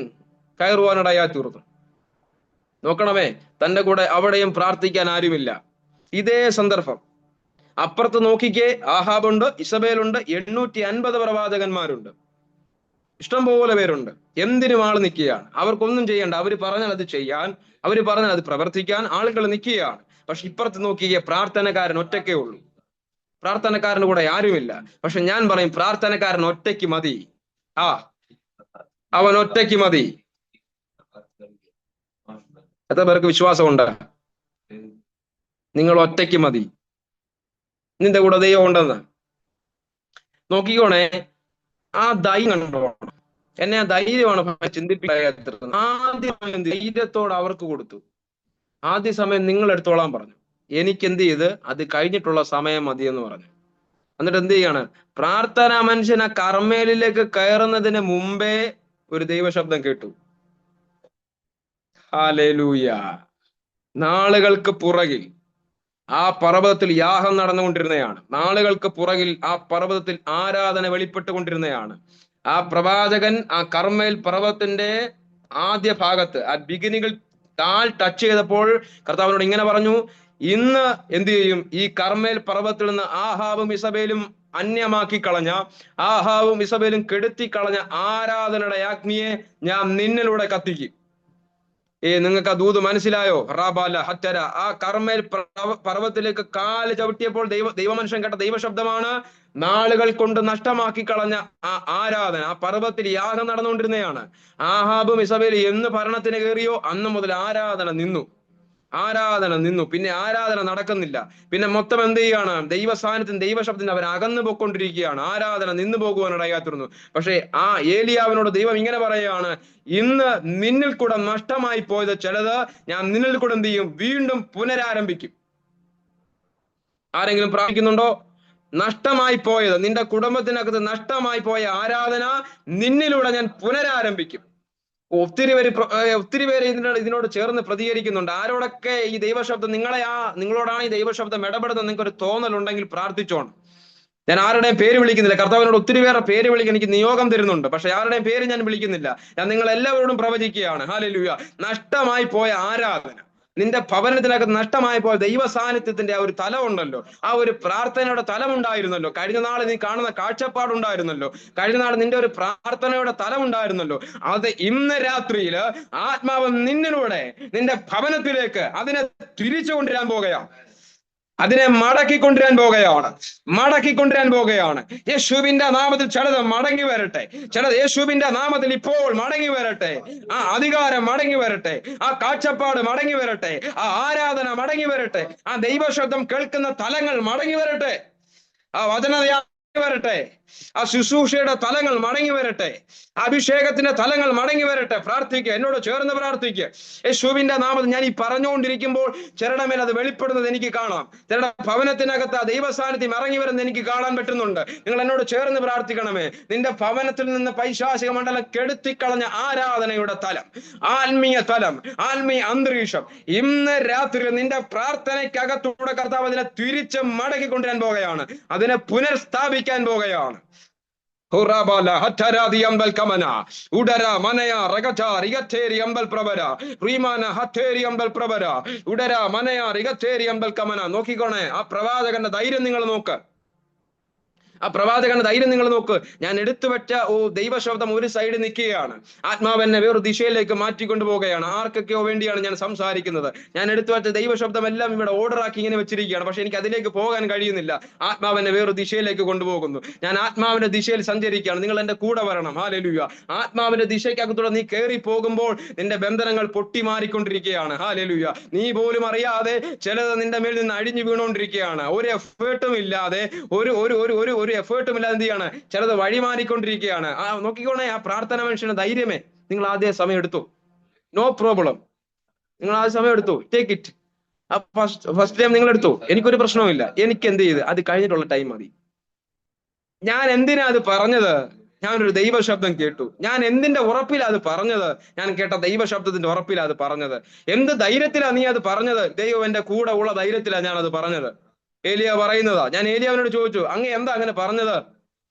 S1: കയറുവാനിടയായി തീർന്നു. നോക്കണമേ, തന്റെ കൂടെ അവിടെയും പ്രാർത്ഥിക്കാൻ ആരുമില്ല. ഇതേ സന്ദർഭം അപ്പുറത്ത് നോക്കിക്കേ, ആഹാബുണ്ട്, ഇസബേലുണ്ട്, 850 പ്രവാചകന്മാരുണ്ട്, ഇഷ്ടംപോലെ പേരുണ്ട്. എന്തിനും ആള് നിൽക്കുകയാണ്. അവർക്കൊന്നും ചെയ്യണ്ട. അവര് പറഞ്ഞാൽ അത് ചെയ്യാൻ, അവര് പറഞ്ഞാൽ അത് പ്രവർത്തിക്കാൻ ആളുകൾ നിൽക്കുകയാണ്. പക്ഷെ ഇപ്പുറത്ത് നോക്കിക്കേ, പ്രാർത്ഥനക്കാരൻ ഒറ്റയ്ക്കേ ഉള്ളൂ. പ്രാർത്ഥനക്കാരന് കൂടെ ആരുമില്ല. പക്ഷെ ഞാൻ പറയും, പ്രാർത്ഥനക്കാരൻ ഒറ്റയ്ക്ക് മതി. അവൻ ഒറ്റയ്ക്ക് മതി. എത്ര പേർക്ക് വിശ്വാസമുണ്ട്? നിങ്ങൾ ഒറ്റയ്ക്ക് മതി, നിന്റെ കൂടെ ദൈവം ഉണ്ടെന്ന്. നോക്കിക്കോണേ, ആ ധൈര്യം കണ്ടോ, എന്നെ ആ ധൈര്യമാണ് ചിന്തിപ്പിക്കുന്നത്. ആദ്യം ധൈര്യത്തോടെ അവർക്ക് കൊടുത്തു. ആദ്യ സമയം നിങ്ങൾ എടുത്തോളാൻ പറഞ്ഞു. എനിക്ക് എന്ത് ചെയ്ത്, അത് കഴിഞ്ഞിട്ടുള്ള സമയം മതി എന്ന് പറഞ്ഞു. എന്നിട്ട് എന്ത് ചെയ്യാണ്, പ്രാർത്ഥനാ മനുഷ്യൻ ആ കർമ്മേലിലേക്ക് കയറുന്നതിന് മുമ്പേ ഒരു ദൈവശബ്ദം കേട്ടു. ഹല്ലേലൂയ. നാളുകൾക്ക് പുറകിൽ ആ പർവ്വതത്തിൽ യാഗം നടന്നുകൊണ്ടിരുന്നതാണ്. നാളുകൾക്ക് പുറകിൽ ആ പർവ്വതത്തിൽ ആരാധന വെളിപ്പെട്ടുകൊണ്ടിരുന്നതാണ്. ആ പ്രവാചകൻ ആ കർമ്മേൽ പർവ്വതത്തിന്റെ ആദ്യ ഭാഗത്ത് ആ ബിഗിനികൾ ടച്ച് ചെയ്തപ്പോൾ കർത്താവിനോട് ഇങ്ങനെ പറഞ്ഞു, ഇന്ന് എന്ത് ചെയ്യും, ഈ കർമ്മേൽ പർവ്വതത്തിൽ നിന്ന് ആഹാബും ഇസബേലും അന്യമാക്കി കളഞ്ഞ, ആഹാബും ഇസബേലും കെടുത്തി കളഞ്ഞ ആരാധനയുടെ അഗ്നിയെ ഞാൻ നിന്നിലൂടെ കത്തിക്കും. നിങ്ങൾക്ക് ആ ദൂത് മനസ്സിലായോ? റാബാല ഹറ്റര. ആ കർമ്മേൽ പർവ്വതത്തിലേക്ക് കാല് ചവിട്ടിയപ്പോൾ ദൈവമനുഷ്യൻ കേട്ട ദൈവശബ്ദമാണ്, നാളുകൾ കൊണ്ട് നഷ്ടമാക്കി കളഞ്ഞ ആ ആരാധന ആ പർവ്വതത്തിൽ യാഗം നടന്നുകൊണ്ടിരുന്നതാണ്. ആഹാബും ഇസബേലും എന്ന് ഭരണത്തിന് കയറിയോ അന്ന് മുതൽ ആരാധന നിന്നു. പിന്നെ ആരാധന നടക്കുന്നില്ല. പിന്നെ മൊത്തം എന്ത് ചെയ്യാണ്, ദൈവസാന്നിധ്യം ദൈവശബ്ദത്തിന് അവർ അകന്നു പോയിക്കൊണ്ടിരിക്കുകയാണ്. ആരാധന നിന്നു പോകുവാനിടയാത്തിരുന്നു. പക്ഷേ ആ ഏലിയാവിനോട് ദൈവം ഇങ്ങനെ പറയുകയാണ്, ഇന്ന് നിന്നിൽ കൂടെ നഷ്ടമായി പോയത് ചിലത് ഞാൻ നിന്നിൽ കൂടെ എന്ത് ചെയ്യും, വീണ്ടും പുനരാരംഭിക്കും. ആരെങ്കിലും പ്രാർത്ഥിക്കുന്നുണ്ടോ? നഷ്ടമായി പോയത്, നിന്റെ കുടുംബത്തിനകത്ത് നഷ്ടമായി പോയ ആരാധന നിന്നിലൂടെ ഞാൻ പുനരാരംഭിക്കും. ഒത്തിരി പേര് ഇതിനോട് ചേർന്ന് പ്രതികരിക്കുന്നുണ്ട്. ആരോടൊക്കെ ഈ ദൈവശബ്ദം നിങ്ങളോടാണ് ഈ ദൈവശബ്ദം ഇടപെടുന്നത് നിങ്ങൾക്ക് ഒരു തോന്നലുണ്ടെങ്കിൽ പ്രാർത്ഥിച്ചോണം. ഞാൻ ആരുടെയും പേര് വിളിക്കുന്നില്ല. കർത്താവിനോട് ഒത്തിരി പേരെ പേര് വിളിക്കാൻ എനിക്ക് നിയോഗം തരുന്നുണ്ട്. പക്ഷെ ആരുടെയും പേര് ഞാൻ വിളിക്കുന്നില്ല. ഞാൻ നിങ്ങൾ എല്ലാവരോടും പ്രവചിക്കുകയാണ്. ഹല്ലേലൂയ. നഷ്ടമായി പോയ ആരാധന, നിന്റെ ഭവനത്തിനകത്ത് നഷ്ടമായി പോയ ദൈവ സാന്നിധ്യത്തിന്റെ ആ ഒരു തലം ഉണ്ടല്ലോ, ആ ഒരു പ്രാർത്ഥനയുടെ തലം ഉണ്ടായിരുന്നല്ലോ, കഴിഞ്ഞ നാൾ നീ കാണുന്ന കാഴ്ചപ്പാടുണ്ടായിരുന്നല്ലോ, കഴിഞ്ഞ നാൾ നിന്റെ ഒരു പ്രാർത്ഥനയുടെ തലം ഉണ്ടായിരുന്നല്ലോ, അത് ഇന്ന് രാത്രിയില് ആത്മാവ് നിന്നിലൂടെ നിന്റെ ഭവനത്തിലേക്ക് അതിനെ തിരിച്ചു കൊണ്ടുവരാൻ പോകുകയാണ്. അതിനെ മടക്കിക്കൊണ്ടുവരാൻ പോകുകയാണ്. യേശുവിന്റെ നാമത്തിൽ ചിലത് മടങ്ങി വരട്ടെ. ചിലത് യേശുവിന്റെ നാമത്തിൽ ഇപ്പോൾ മടങ്ങി വരട്ടെ. ആ അധികാരം മടങ്ങി വരട്ടെ. ആ കാഴ്ചപ്പാട് മടങ്ങി വരട്ടെ. ആ ആരാധന മടങ്ങി വരട്ടെ. ആ ദൈവശബ്ദം കേൾക്കുന്ന തലങ്ങൾ മടങ്ങി വരട്ടെ. ആ വചന വരട്ടെ. ആ ശുശ്രൂഷയുടെ തലങ്ങൾ മടങ്ങി വരട്ടെ. അഭിഷേകത്തിന്റെ തലങ്ങൾ മടങ്ങി വരട്ടെ. പ്രാർത്ഥിക്കുക, എന്നോട് ചേർന്ന് പ്രാർത്ഥിക്കുക. യേശുവിന്റെ നാമത്തിൽ ഞാൻ ഈ പറഞ്ഞുകൊണ്ടിരിക്കുമ്പോൾ ചിലരുടെ മേൽ അത് വെളിപ്പെടുന്നത് എനിക്ക് കാണാം. ചിലരുടെ ഭവനത്തിനകത്ത് ആ ദൈവ സാന്നിധ്യം ഇറങ്ങി വരുന്നത് എനിക്ക് കാണാൻ പറ്റുന്നുണ്ട്. നിങ്ങൾ എന്നോട് ചേർന്ന് പ്രാർത്ഥിക്കണമേ. നിന്റെ ഭവനത്തിൽ നിന്ന് പൈശാചിക മണ്ഡലം കെടുത്തിക്കളഞ്ഞ ആരാധനയുടെ തലം, ആത്മീയ തലം, ആത്മീയ അന്തരീക്ഷം ഇന്ന് രാത്രി നിന്റെ പ്രാർത്ഥനയ്ക്കകത്തൂടെ കർത്താവ് അതിനെ തിരിച്ച് മടക്കിക്കൊണ്ടുവരാൻ പോകുകയാണ്. അതിനെ പുനഃസ്ഥാപിക്കാൻ പോകുകയാണ്. നോക്കിക്കോണേ, ആ പ്രവാചകന്റെ ധൈര്യം നിങ്ങൾ നോക്ക്. ഞാൻ എടുത്തുവെച്ച ദൈവശബ്ദം ഒരു സൈഡ് നിൽക്കുകയാണ്. ആത്മാവെന്നെ വേറൊരു ദിശയിലേക്ക് മാറ്റിക്കൊണ്ടു പോവുകയാണ്. ആർക്കൊക്കെയോ വേണ്ടിയാണ് ഞാൻ സംസാരിക്കുന്നത്. ഞാൻ എടുത്തുവെച്ച ദൈവശബ്ദം എല്ലാം ഇവിടെ ഓർഡർ ആക്കി ഇങ്ങനെ വെച്ചിരിക്കുകയാണ്. പക്ഷെ എനിക്ക് അതിലേക്ക് പോകാൻ കഴിയുന്നില്ല. ആത്മാവെന്നെ വേറൊരു ദിശയിലേക്ക് കൊണ്ടുപോകുന്നു. ഞാൻ ആത്മാവിന്റെ ദിശയിൽ സഞ്ചരിക്കുകയാണ്. നിങ്ങൾ എന്റെ കൂടെ വരണം. ഹല്ലേലൂയ. ആത്മാവിന്റെ ദിശയ്ക്കകത്തൂടെ നീ കയറി പോകുമ്പോൾ നിന്റെ ബന്ധനങ്ങൾ പൊട്ടിമാറിക്കൊണ്ടിരിക്കുകയാണ്. ഹല്ലേലൂയ. നീ പോലും അറിയാതെ ചിലത് നിന്റെ മേൽ നിന്ന് അഴിഞ്ഞു വീണുകൊണ്ടിരിക്കുകയാണ്. ഒരു എഫേർട്ടും ഇല്ലാതെ ഒരു എഫേർട്ടും ഇല്ലാതെ എന്ത് ചെയ്യാണ്, ചിലത് വഴിമാറിക്കൊണ്ടിരിക്കുകയാണ്. നോക്കിക്കോണേ, ആ പ്രാർത്ഥന മനുഷ്യന്റെ ധൈര്യമേ. നിങ്ങൾ ആദ്യം സമയം എടുത്തു, നോ പ്രോബ്ലം. നിങ്ങൾ ആദ്യം സമയം എടുത്തു, ടേക്ക് ഇറ്റ്. ഫസ്റ്റ് ടൈം നിങ്ങൾ എടുത്തു, എനിക്കൊരു പ്രശ്നവുമില്ല. എനിക്ക് എന്ത് ചെയ്ത് അത് കഴിഞ്ഞിട്ടുള്ള ടൈം മതി. ഞാൻ എന്തിനാ അത് പറഞ്ഞത്? ഞാനൊരു ദൈവശബ്ദം കേട്ടു. ഞാൻ എന്തിന്റെ ഉറപ്പിലാണ് അത് പറഞ്ഞത്? ഞാൻ കേട്ട ദൈവശബ്ദത്തിന്റെ ഉറപ്പിലാണ് അത് പറഞ്ഞത്. എന്ത് ധൈര്യത്തിലാണ് നീ അത് പറഞ്ഞത്? ദൈവം എന്റെ കൂടെ ഉള്ള ധൈര്യത്തിലാണ് ഞാൻ അത് പറഞ്ഞത്. ഏലിയ പറയുന്നതാ. ഞാൻ ഏലിയാവിനോട് ചോദിച്ചു, അങ്ങ് എന്താ അങ്ങനെ പറഞ്ഞത്?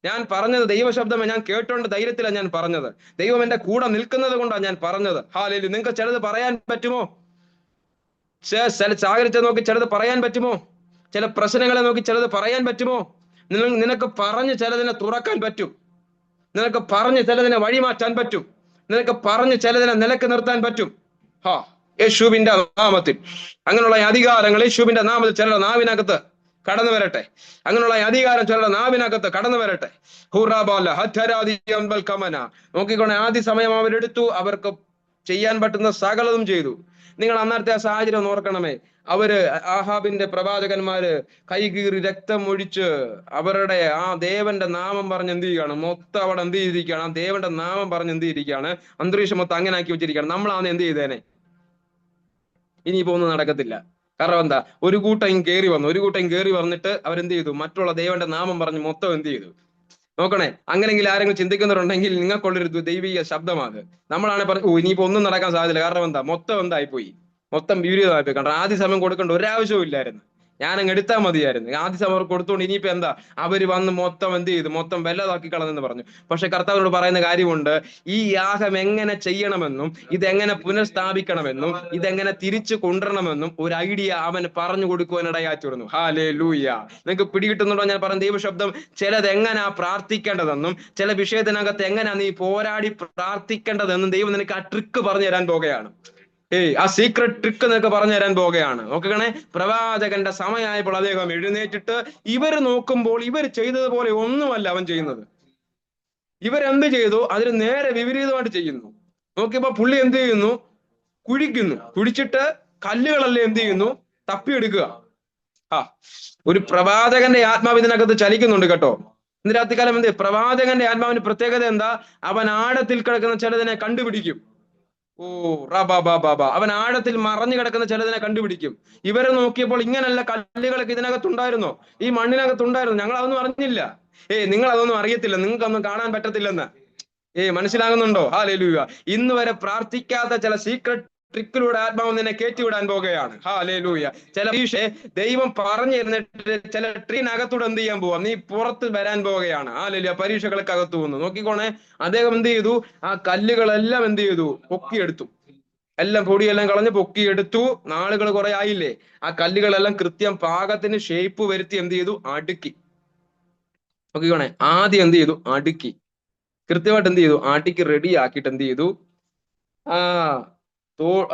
S1: ഞാൻ പറഞ്ഞത് ദൈവശബ്ദമേ, ഞാൻ കേട്ടോണ്ട് ധൈര്യത്തിലാണ് ഞാൻ പറഞ്ഞത്. ദൈവം എന്റെ കൂടെ നിൽക്കുന്നത് കൊണ്ടാണ് ഞാൻ പറഞ്ഞത്. ഹാലേലൂയ. നിങ്ങൾക്ക് ചിലത് പറയാൻ പറ്റുമോ? ചില സാഹചര്യത്തെ നോക്കി ചിലത് പറയാൻ പറ്റുമോ? ചില പ്രശ്നങ്ങളെ നോക്കി ചിലത് പറയാൻ പറ്റുമോ? നിനക്ക് പറഞ്ഞ് ചിലതിനെ തുറക്കാൻ പറ്റും. നിനക്ക് പറഞ്ഞ് ചിലതിനെ വഴിമാറ്റാൻ പറ്റും. നിനക്ക് പറഞ്ഞ് ചിലതിനെ നിലക്ക് നിർത്താൻ പറ്റും. യേശുവിന്റെ നാമത്തിൽ അങ്ങനെയുള്ള അധികാരങ്ങൾ യേശുവിന്റെ നാമത്തിൽ ചിലരുടെ നാവിനകത്ത് കടന്നു വരട്ടെ. അങ്ങനെയുള്ള അധികാരം ചിലരുടെ നാവിനകത്ത് കടന്നു വരട്ടെ. നോക്കിക്കോണെ, ആദ്യ സമയം അവരെടുത്തു, അവർക്ക് ചെയ്യാൻ പറ്റുന്ന സകലതും ചെയ്തു. നിങ്ങൾ അന്നത്തെ ആ സാഹചര്യം ഓർക്കണമേ. അവര് ആഹാബിന്റെ പ്രവാചകന്മാര് കൈകീറി രക്തം ഒഴിച്ച് അവരുടെ ആ ദേവന്റെ നാമം പറഞ്ഞ് എന്ത് ചെയ്യുകയാണ്? മൊത്തം അവിടെ എന്ത് ചെയ്തിരിക്കുകയാണ്? ആ ദേവന്റെ നാമം പറഞ്ഞ് എന്ത് ചെയ്തിരിക്കുകയാണ്? അന്തരീക്ഷം മൊത്തം അങ്ങനെ ആക്കി വെച്ചിരിക്കുകയാണ്. നമ്മളാണ് എന്ത് ചെയ്തേനെ? ഇനിയിപ്പോ ഒന്നും നടക്കത്തില്ല. കാരണം എന്താ? ഒരു കൂട്ടം കയറി വന്നിട്ട് അവരെന്ത് ചെയ്തു? മറ്റുള്ള ദേവന്റെ നാമം പറഞ്ഞ് മൊത്തം എന്ത് ചെയ്തു? നോക്കണേ, അങ്ങനെങ്കിൽ ആരെങ്കിലും ചിന്തിക്കുന്നവരുണ്ടെങ്കിൽ നിങ്ങൾക്കുള്ളൊരു ദൈവിക ശബ്ദമാണ്. നമ്മളാണ് ഇനിയിപ്പോ ഒന്നും നടക്കാൻ സാധ്യതയില്ല. കാരണം എന്താ? മൊത്തം എന്തായിപ്പോയി? മൊത്തം വിപരീതമായിപ്പോയി. കാരണം ആദ്യ സമയം കൊടുക്കേണ്ട ഒരാവശ്യവും ഇല്ലായിരുന്നു. ഞാനങ്ങ് എടുത്താൽ മതിയായിരുന്നു. ആദ്യ സമയം കൊടുത്തോണ്ട് ഇനിയിപ്പോ എന്താ? അവര് വന്ന് മൊത്തം എന്ത് ചെയ്തു? മൊത്തം വെല്ലതാക്കി കളഞ്ഞെന്ന് പറഞ്ഞു. പക്ഷെ കർത്താവിനോട് പറയുന്ന കാര്യമുണ്ട്, ഈ യാഗം എങ്ങനെ ചെയ്യണമെന്നും ഇതെങ്ങനെ പുനഃസ്ഥാപിക്കണമെന്നും ഇതെങ്ങനെ തിരിച്ചു കൊണ്ടുവരണമെന്നും ഒരു ഐഡിയ അവന് പറഞ്ഞു കൊടുക്കുവാനിടയായിത്തീർന്നു. ഹല്ലേലൂയ. നിങ്ങൾക്ക് പിടികിട്ടുന്നുണ്ടോ ഞാൻ പറഞ്ഞ ദൈവശബ്ദം? ചിലത് എങ്ങനെയാ പ്രാർത്ഥിക്കേണ്ടതെന്നും ചില വിഷയത്തിനകത്ത് എങ്ങനെയാ നീ പോരാടി പ്രാർത്ഥിക്കേണ്ടതെന്നും ദൈവം നിനക്ക് ആ ട്രിക്ക് പറഞ്ഞു തരാൻ പോകുകയാണ്. ആ സീക്രട്ട് ട്രിക്ക് നിനക്ക് പറഞ്ഞു തരാൻ പോകുകയാണ്. നോക്കണേ, പ്രവാചകന്റെ സമയമായപ്പോൾ അദ്ദേഹം എഴുന്നേറ്റിട്ട് ഇവര് നോക്കുമ്പോൾ ഇവർ ചെയ്തതുപോലെ ഒന്നുമല്ല അവൻ ചെയ്യുന്നത്. ഇവരെന്ത് ചെയ്തു? അതിന് നേരെ വിപരീതമായിട്ട് ചെയ്യുന്നു. നോക്കിയപ്പോ പുള്ളി എന്ത് ചെയ്യുന്നു? കുഴിച്ചിട്ട് കല്ലുകളെല്ലാം എന്ത് ചെയ്യുന്നു? തപ്പിയെടുക്കുക. ഒരു പ്രവാചകന്റെ ആത്മാവ് ഇതിനകത്ത് ചലിക്കുന്നുണ്ട് കേട്ടോ. ഇന്ന് രാത്രികാലം എന്ത്? പ്രവാചകന്റെ ആത്മാവിന്റെ പ്രത്യേകത എന്താ? അവൻ ആഴത്തിൽ കിടക്കുന്ന ചിലതിനെ കണ്ടുപിടിക്കും. അവൻ ആഴത്തിൽ മറഞ്ഞു കിടക്കുന്ന ചിലതിനെ കണ്ടുപിടിക്കും. ഇവരെ നോക്കിയപ്പോൾ ഇങ്ങനല്ല കല്ലുകളൊക്കെ ഇതിനകത്തുണ്ടായിരുന്നോ? ഈ മണ്ണിനകത്തുണ്ടായിരുന്നു, ഞങ്ങൾ അതൊന്നും അറിഞ്ഞില്ല. നിങ്ങൾ അതൊന്നും അറിയത്തില്ല, നിങ്ങൾക്കൊന്നും കാണാൻ പറ്റത്തില്ലെന്ന്. മനസ്സിലാകുന്നുണ്ടോ? ഹല്ലേലൂയ. ഇന്ന് വരെ പ്രാർത്ഥിക്കാത്ത ചില സീക്രട്ട് ട്രിക്കിലൂടെ ആത്മാവ് നിന്നെ കയറ്റിവിടാൻ പോകുകയാണ്. ഹല്ലേലൂയ. ചില ദൈവം പറഞ്ഞു തരുന്നിട്ട് ചില ട്രീനകത്തൂടെ എന്ത് ചെയ്യാൻ പോവാ? നീ പുറത്ത് വരാൻ പോവുകയാണ്. ഹല്ലേലൂയ. പരീക്ഷകൾക്ക് അകത്തു വന്നു. നോക്കിക്കോണേ, അദ്ദേഹം എന്ത് ചെയ്തു? ആ കല്ലുകളെല്ലാം എന്ത് ചെയ്തു? പൊക്കിയെടുത്തു. എല്ലാം പൊടിയെല്ലാം കളഞ്ഞ് പൊക്കിയെടുത്തു. നാളുകൾ കുറെ ആയില്ലേ? ആ കല്ലുകളെല്ലാം കൃത്യം പാകത്തിന് ഷേപ്പ് വരുത്തി എന്ത് ചെയ്തു? അടുക്കി. നോക്കിക്കോണേ, ആദ്യം എന്ത് ചെയ്തു? അടുക്കി. കൃത്യമായിട്ട് എന്ത് ചെയ്തു? അടുക്കി റെഡി ആക്കിയിട്ട് എന്ത് ചെയ്തു?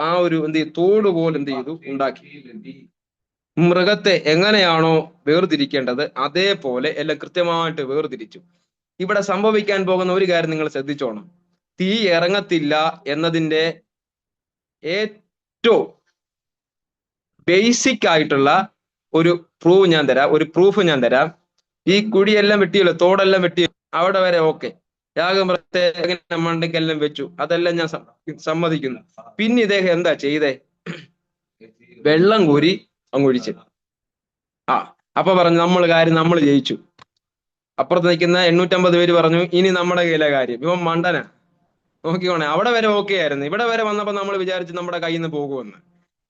S1: ആ ഒരു എന്ത് ചെയ്തു? തോട് പോലെ എന്ത് ചെയ്തു? ഉണ്ടാക്കി. മൃഗത്തെ എങ്ങനെയാണോ വേർതിരിക്കേണ്ടത് അതേപോലെ എല്ലാം കൃത്യമായിട്ട് വേർതിരിച്ചു. ഇവിടെ സംഭവിക്കാൻ പോകുന്ന ഒരു കാര്യം നിങ്ങൾ ശ്രദ്ധിച്ചോണം. തീ ഇറങ്ങത്തില്ല എന്നതിന്റെ ഏറ്റവും ബേസിക് ആയിട്ടുള്ള ഒരു പ്രൂഫ് ഞാൻ തരാം. ഈ കുഴിയെല്ലാം വെട്ടിയല്ലോ, തോടെല്ലാം വെട്ടി, അവിടെ വരെ ഓക്കെ. യാഗമൃഗത്തെ മണ്ടയ്ക്കെല്ലാം വെച്ചു, അതെല്ലാം ഞാൻ സമ്മതിക്കുന്നു. പിന്നെ ഇദ്ദേഹം എന്താ ചെയ്തേ? വെള്ളം കോരി അങ്ങൊഴിച്ച്. അപ്പൊ പറഞ്ഞു നമ്മൾ ജയിച്ചു. അപ്പുറത്ത് നിൽക്കുന്ന 850 പേര് പറഞ്ഞു ഇനി നമ്മുടെ കയ്യിലെ കാര്യം. ഇവൻ മണ്ടനാ. നോക്കിക്കോണേ, അവിടെ വരെ ഓക്കെ ആയിരുന്നു. ഇവിടെ വരെ വന്നപ്പോ നമ്മൾ വിചാരിച്ചു നമ്മുടെ കയ്യിൽ നിന്ന് പോകുമെന്ന്.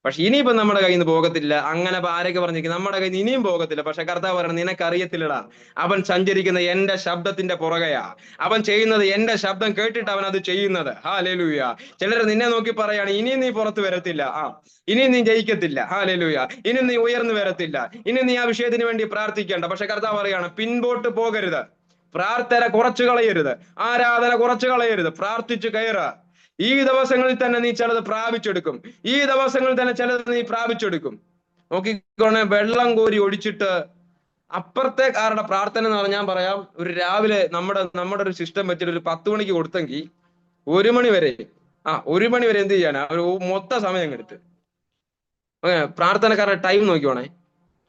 S1: പക്ഷെ ഇനിയിപ്പോ നമ്മുടെ കയ്യിൽ നിന്ന് പോകത്തില്ല. അങ്ങനെ ആരൊക്കെ പറഞ്ഞിരിക്കും നമ്മുടെ കയ്യിൽ നിന്ന് ഇനിയും പോകത്തില്ല. പക്ഷെ കർത്താവ് പറയണം, നിനക്കറിയത്തില്ലടാ, അവൻ സഞ്ചരിക്കുന്ന എന്റെ ശബ്ദത്തിന്റെ പുറകെയാ. അവൻ ചെയ്യുന്നത് എന്റെ ശബ്ദം കേട്ടിട്ട് അവൻ അത് ചെയ്യുന്നത്. ഹല്ലേലൂയ. ചിലർ നിന്നെ നോക്കി പറയാണ് ഇനി നീ പുറത്ത് വരത്തില്ല, ഇനി നീ ജയിക്കത്തില്ല, ഹല്ലേലൂയ, ഇനി നീ ഉയർന്നു വരത്തില്ല, ഇനി നീ ആ വിഷയത്തിന് വേണ്ടി പ്രാർത്ഥിക്കേണ്ട. പക്ഷെ കർത്താവ് പറയാണ് പിൻപോട്ട് പോകരുത്, പ്രാർത്ഥന കുറച്ചു കളയരുത്, ആരാധന കുറച്ചു കളയരുത്, പ്രാർത്ഥിച്ചു കയറുക. ഈ ദിവസങ്ങളിൽ തന്നെ നീ ചിലത് പ്രാപിച്ചെടുക്കും. ഈ ദിവസങ്ങളിൽ തന്നെ ചിലത് നീ പ്രാപിച്ചെടുക്കും. നോക്കിക്കോണേ, വെള്ളം കോരി ഒഴിച്ചിട്ട് അപ്പുറത്തേക്കാരുടെ പ്രാർത്ഥന എന്ന് പറഞ്ഞാൽ പറയാം, ഒരു രാവിലെ നമ്മുടെ ഒരു സിസ്റ്റം വെച്ചിട്ട് ഒരു 10 മണിക്ക് കൊടുത്തെങ്കിൽ 1 മണി വരെ 1 മണി വരെ എന്ത് ചെയ്യാനാ? ഒരു മൊത്ത സമയം എടുത്ത് പ്രാർത്ഥനക്കാരുടെ ടൈം നോക്കിക്കോണേ.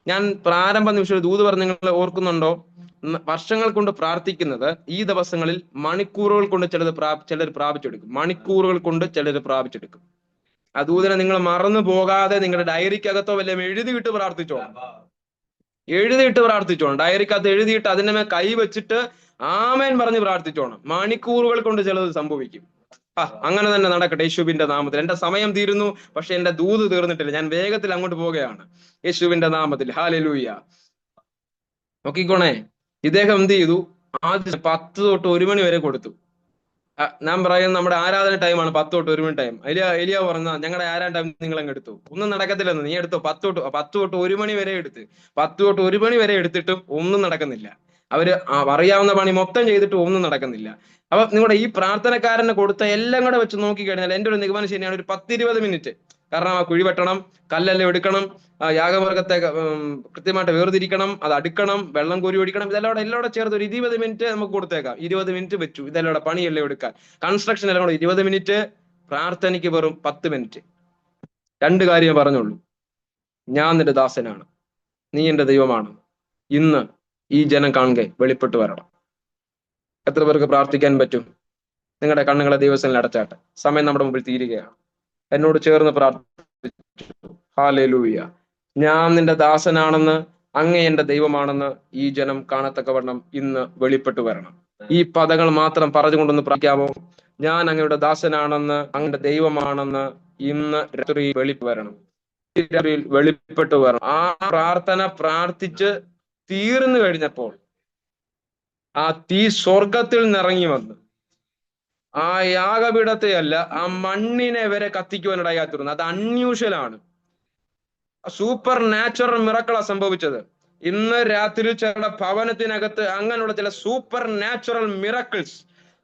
S1: ഞാൻ പ്രാരംഭ നിമിഷം ദൂത് പറഞ്ഞ് നിങ്ങൾ ഓർക്കുന്നുണ്ടോ? വർഷങ്ങൾ കൊണ്ട് പ്രാർത്ഥിക്കുന്നത് ഈ ദിവസങ്ങളിൽ മണിക്കൂറുകൾ കൊണ്ട് ചിലർ പ്രാപിച്ചെടുക്കും. മണിക്കൂറുകൾ കൊണ്ട് ചിലർ പ്രാപിച്ചെടുക്കും. ആ ദൂതനെ നിങ്ങൾ മറന്നു പോകാതെ നിങ്ങളുടെ ഡയറിക്കകത്തോ വല്ലതും എഴുതിയിട്ട് പ്രാർത്ഥിച്ചോണം. ഡയറിക്കകത്ത് എഴുതിയിട്ട് അതിന്റെ മേൽ കൈവച്ചിട്ട് ആമേൻ പറഞ്ഞ് പ്രാർത്ഥിച്ചോണം. മണിക്കൂറുകൾ കൊണ്ട് ചിലത് സംഭവിക്കും. അങ്ങനെ തന്നെ നടക്കട്ടെ യേശുവിന്റെ നാമത്തിൽ. എന്റെ സമയം തീരുന്നു, പക്ഷെ എന്റെ ദൂത് തീർന്നിട്ടില്ല. ഞാൻ വേഗത്തിൽ അങ്ങോട്ട് പോവുകയാണ് യേശുവിന്റെ നാമത്തിൽ. ഹല്ലേലൂയ. നോക്കിക്കോണേ, ഇദ്ദേഹം എന്ത് ചെയ്തു? ആദ്യം 10 തൊട്ട് 1 മണി വരെ കൊടുത്തു. ഞാൻ പറയുന്നത് നമ്മുടെ ആരാധന ടൈമാണ് 10 തൊട്ട് 1 മണി ടൈം. എലിയ പറഞ്ഞ ഞങ്ങളുടെ ആരാധന ടൈം നിങ്ങൾ അങ്ങ് എടുത്തു, ഒന്നും നടക്കത്തില്ലെന്ന്. നീ എടുത്തോ, 10 തൊട്ട് 1 മണി വരെ എടുത്ത്, 10 തൊട്ട് 1 മണി വരെ എടുത്തിട്ടും ഒന്നും നടക്കുന്നില്ല. അവര് അറിയാവുന്ന പണി മൊത്തം ചെയ്തിട്ട് ഒന്നും നടക്കുന്നില്ല. അപ്പൊ നിങ്ങളുടെ ഈ പ്രാർത്ഥനക്കാരന് കൊടുത്ത എല്ലാം കൂടെ വെച്ച് നോക്കിക്കഴിഞ്ഞാൽ എന്റെ ഒരു നിഗമനം ശരിയാണ്, ഒരു 10-20 മിനിറ്റ്. കാരണം ആ കുഴി വെട്ടണം, കല്ലെല്ലാം എടുക്കണം, യാഗമൃഗത്തെ കൃത്യമായിട്ട് വേർതിരിക്കണം, അത് അടുക്കണം, വെള്ളം കോരി ഒഴിക്കണം, എല്ലാം ചേർത്ത് ഒരു 20 മിനിറ്റ് നമുക്ക് കൊടുത്തേക്കാം. 20 മിനിറ്റ് വെച്ചു, ഇതെല്ലാം പണിയെല്ലാം എടുക്കാൻ. കൺസ്ട്രക്ഷൻ എല്ലാം കൂടെ 20 മിനിറ്റ്, പ്രാർത്ഥനയ്ക്ക് വെറും 10 മിനിറ്റ്. 2 കാര്യം പറഞ്ഞുള്ളൂ. ഞാൻ നിന്റെ ദാസനാണ്, നീ എന്റെ ദൈവമാണ്, ഇന്ന് ഈ ജനം കാണുക വെളിപ്പെട്ട് വരണം. എത്ര പേർക്ക് പ്രാർത്ഥിക്കാൻ പറ്റും? നിങ്ങളുടെ കണ്ണുകളെ ദൈവസനിൽ അടച്ചാട്ടെ. സമയം നമ്മുടെ മുമ്പിൽ തീരുകയാണ്. എന്നോട് ചേർന്ന് പ്രാർത്ഥിച്ചു. ഹല്ലേലൂയ. ഞാൻ നിന്റെ ദാസനാണെന്ന്, അങ്ങ് എന്റെ ദൈവമാണെന്ന് ഈ ജനം കാണത്തക്കവണ്ണം ഇന്ന് വെളിപ്പെട്ടു വരണം. ഈ പദങ്ങൾ മാത്രം പറഞ്ഞുകൊണ്ടൊന്ന് പ്രാർത്ഥിക്കാമോ? ഞാൻ അങ്ങയുടെ ദാസനാണെന്ന്, അങ്ങയുടെ ദൈവമാണെന്ന് ഇന്ന് രാത്രി വെളിപ്പെട്ടു വരണം. ആ പ്രാർത്ഥന പ്രാർത്ഥിച്ച് തീർന്നു കഴിഞ്ഞപ്പോൾ ആ തീ സ്വർഗത്തിൽ നിറങ്ങി വന്ന് ആ യാഗപീഠത്തെ അല്ല, ആ മണ്ണിനെ വരെ കത്തിക്കുവാനിടയായി തീർന്നു. അത് അൺയൂഷ്വൽ ആണ്. സൂപ്പർ നാച്ചുറൽ മിറക്കിളാ സംഭവിച്ചത്. ഇന്ന് രാത്രി ചില ഭവനത്തിനകത്ത് അങ്ങനെയുള്ള ചില സൂപ്പർ നാച്ചുറൽ മിറക്കിൾസ്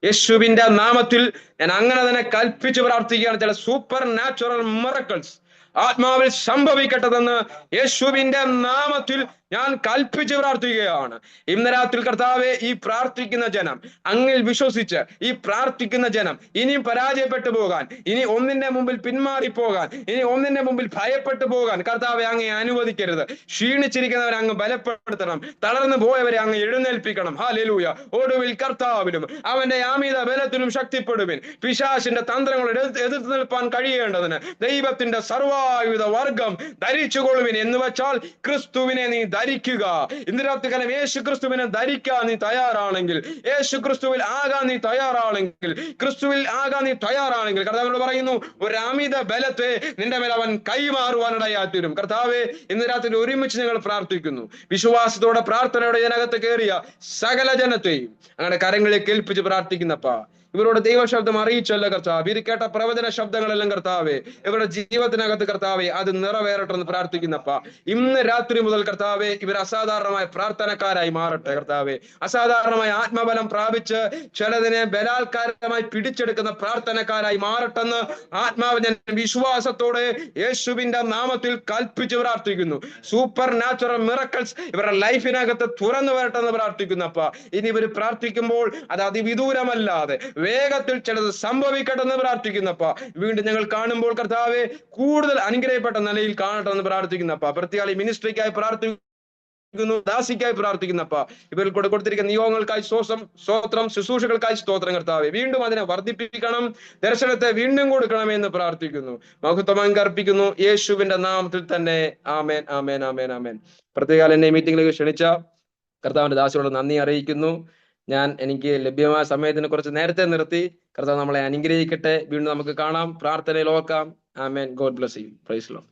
S1: യേശുവിന്റെ നാമത്തിൽ ഞാൻ അങ്ങനെ തന്നെ കൽപ്പിച്ച് പ്രാർത്ഥിക്കുകയാണ്. ചില സൂപ്പർ നാച്ചുറൽ മിറക്കിൾസ് ആത്മാവിൽ സംഭവിക്കട്ടതെന്ന് യേശുവിന്റെ നാമത്തിൽ ഞാൻ കൽപ്പിച്ച് പ്രാർത്ഥിക്കുകയാണ്. ഇന്ന് രാത്രി കർത്താവെ, ഈ പ്രാർത്ഥിക്കുന്ന ജനം, അങ്ങിൽ വിശ്വസിച്ച് ഈ പ്രാർത്ഥിക്കുന്ന ജനം ഇനിയും പരാജയപ്പെട്ടു പോകാൻ, ഇനി ഒന്നിന്റെ മുമ്പിൽ പിന്മാറിപ്പോകാൻ, ഇനി ഒന്നിന്റെ മുമ്പിൽ ഭയപ്പെട്ടു പോകാൻ കർത്താവെ അങ്ങേ അനുവദിക്കരുത്. ക്ഷീണിച്ചിരിക്കുന്നവരെ അങ്ങ് ബലപ്പെടുത്തണം, തളർന്നു പോയവരെ അങ്ങ് എഴുന്നേൽപ്പിക്കണം. ഹല്ലേലൂയ. ഒടുവിൽ കർത്താവിലും അവന്റെ അമിത ബലത്തിലും ശക്തിപ്പെടുവിൻ. പിശാചിന്റെ തന്ത്രങ്ങളോട് എതിർത്ത് നിൽപ്പാൻ കഴിയേണ്ടതിന് ദൈവത്തിന്റെ സർവായുധ വർഗം ധരിച്ചുകൊള്ളുവിൻ എന്ന് വെച്ചാൽ ക്രിസ്തുവിനെ നീ ധരിക്കുക. ഇന്ന് രാത്രികാലം യേശു ക്രിസ്തുവിനെ ധരിക്കാൻ നീ തയ്യാറാണെങ്കിൽ, യേശു ക്രിസ്തുവിൽ ആകാൻ നീ തയ്യാറാണെങ്കിൽ, ക്രിസ്തുവിൽ ആകാൻ നീ തയ്യാറാണെങ്കിൽ കർത്താവിനോട് പറയുന്നു, ഒരു അമിത ബലത്തെ നിന്റെ മേൽ അവൻ കൈമാറുവാനിടയായിത്തീരും. കർത്താവെ, ഇന്ന് രാത്രി ഒരുമിച്ച് ഞങ്ങൾ പ്രാർത്ഥിക്കുന്നു. വിശ്വാസത്തോടെ പ്രാർത്ഥനയോടെ ഇതിനകത്ത് കയറിയ സകല ജനത്തെയും അങ്ങനെ കരങ്ങളിൽ കേൾപ്പിച്ച് പ്രാർത്ഥിക്കുന്നപ്പാ, ഇവരോട് ദൈവശബ്ദം അറിയിച്ചല്ല കർത്താവ്. ഇവർ കേട്ട പ്രവചന ശബ്ദങ്ങളെല്ലാം കർത്താവെ ഇവരുടെ ജീവിതത്തിനകത്ത് കർത്താവെ അത് നിറവേറട്ടെന്ന് പ്രാർത്ഥിക്കുന്നപ്പാ. ഇന്ന് രാത്രി മുതൽ കർത്താവെ ഇവർ അസാധാരണമായ പ്രാർത്ഥനക്കാരായി മാറട്ടെ കർത്താവെ. അസാധാരണമായ ആത്മബലം പ്രാപിച്ച് ചിലതിനെ ബലാത്കാരമായി പിടിച്ചെടുക്കുന്ന പ്രാർത്ഥനക്കാരായി മാറട്ടെന്ന് ആത്മാവ് ഞാൻ വിശ്വാസത്തോടെ യേശുവിന്റെ നാമത്തിൽ കൽപ്പിച്ച് പ്രാർത്ഥിക്കുന്നു. സൂപ്പർ നാച്ചുറൽ മിറക്കിൾസ് ഇവരുടെ ലൈഫിനകത്ത് തുറന്നു വരട്ടെന്ന് പ്രാർത്ഥിക്കുന്നപ്പാ. ഇനി ഇവർ പ്രാർത്ഥിക്കുമ്പോൾ അത് അതിവിദൂരമല്ലാതെ വേഗത്തിൽ ചിലത് സംഭവിക്കട്ടെന്ന് പ്രാർത്ഥിക്കുന്നപ്പാ. വീണ്ടും ഞങ്ങൾ കാണുമ്പോൾ കർത്താവെ കൂടുതൽ അനുഗ്രഹപ്പെട്ട നിലയിൽ കാണട്ടെ എന്ന് പ്രാർത്ഥിക്കുന്നപ്പാ. പ്രത്യേക മിനിസ്ട്രിക്കായി പ്രാർത്ഥിക്കുന്നു, ദാസിക്കായി പ്രാർത്ഥിക്കുന്നപ്പാ. ഇവർ കൊടുത്തിരിക്കുന്ന നിയോഗങ്ങൾക്കായി സ്തോത്രം, ശുശ്രൂഷകൾക്കായി സ്തോത്രം കർത്താവെ. വീണ്ടും അതിനെ വർദ്ധിപ്പിക്കണം, ദർശനത്തെ വീണ്ടും കൊടുക്കണമെന്ന് പ്രാർത്ഥിക്കുന്നു. മഹത്വം അർപ്പിക്കുന്നു യേശുവിന്റെ നാമത്തിൽ തന്നെ. ആമേൻ, ആമേൻ, ആമേൻ, ആമേൻ. പ്രത്യേക എന്നെ മീറ്റിംഗിലേക്ക് ക്ഷണിച്ച കർത്താവിന്റെ ദാസിയോട് നന്ദി അറിയിക്കുന്നു. എനിക്ക് ലഭ്യമായ സമയത്തിനെ കുറച്ച് നേരത്തെ നിർത്തി. കർത്താവ് നമ്മളെ അനുഗ്രഹിക്കട്ടെ. വീണ്ടും നമുക്ക് കാണാം, പ്രാർത്ഥനയിൽ ഓർക്കാം. Amen. God bless you. Praise the Lord.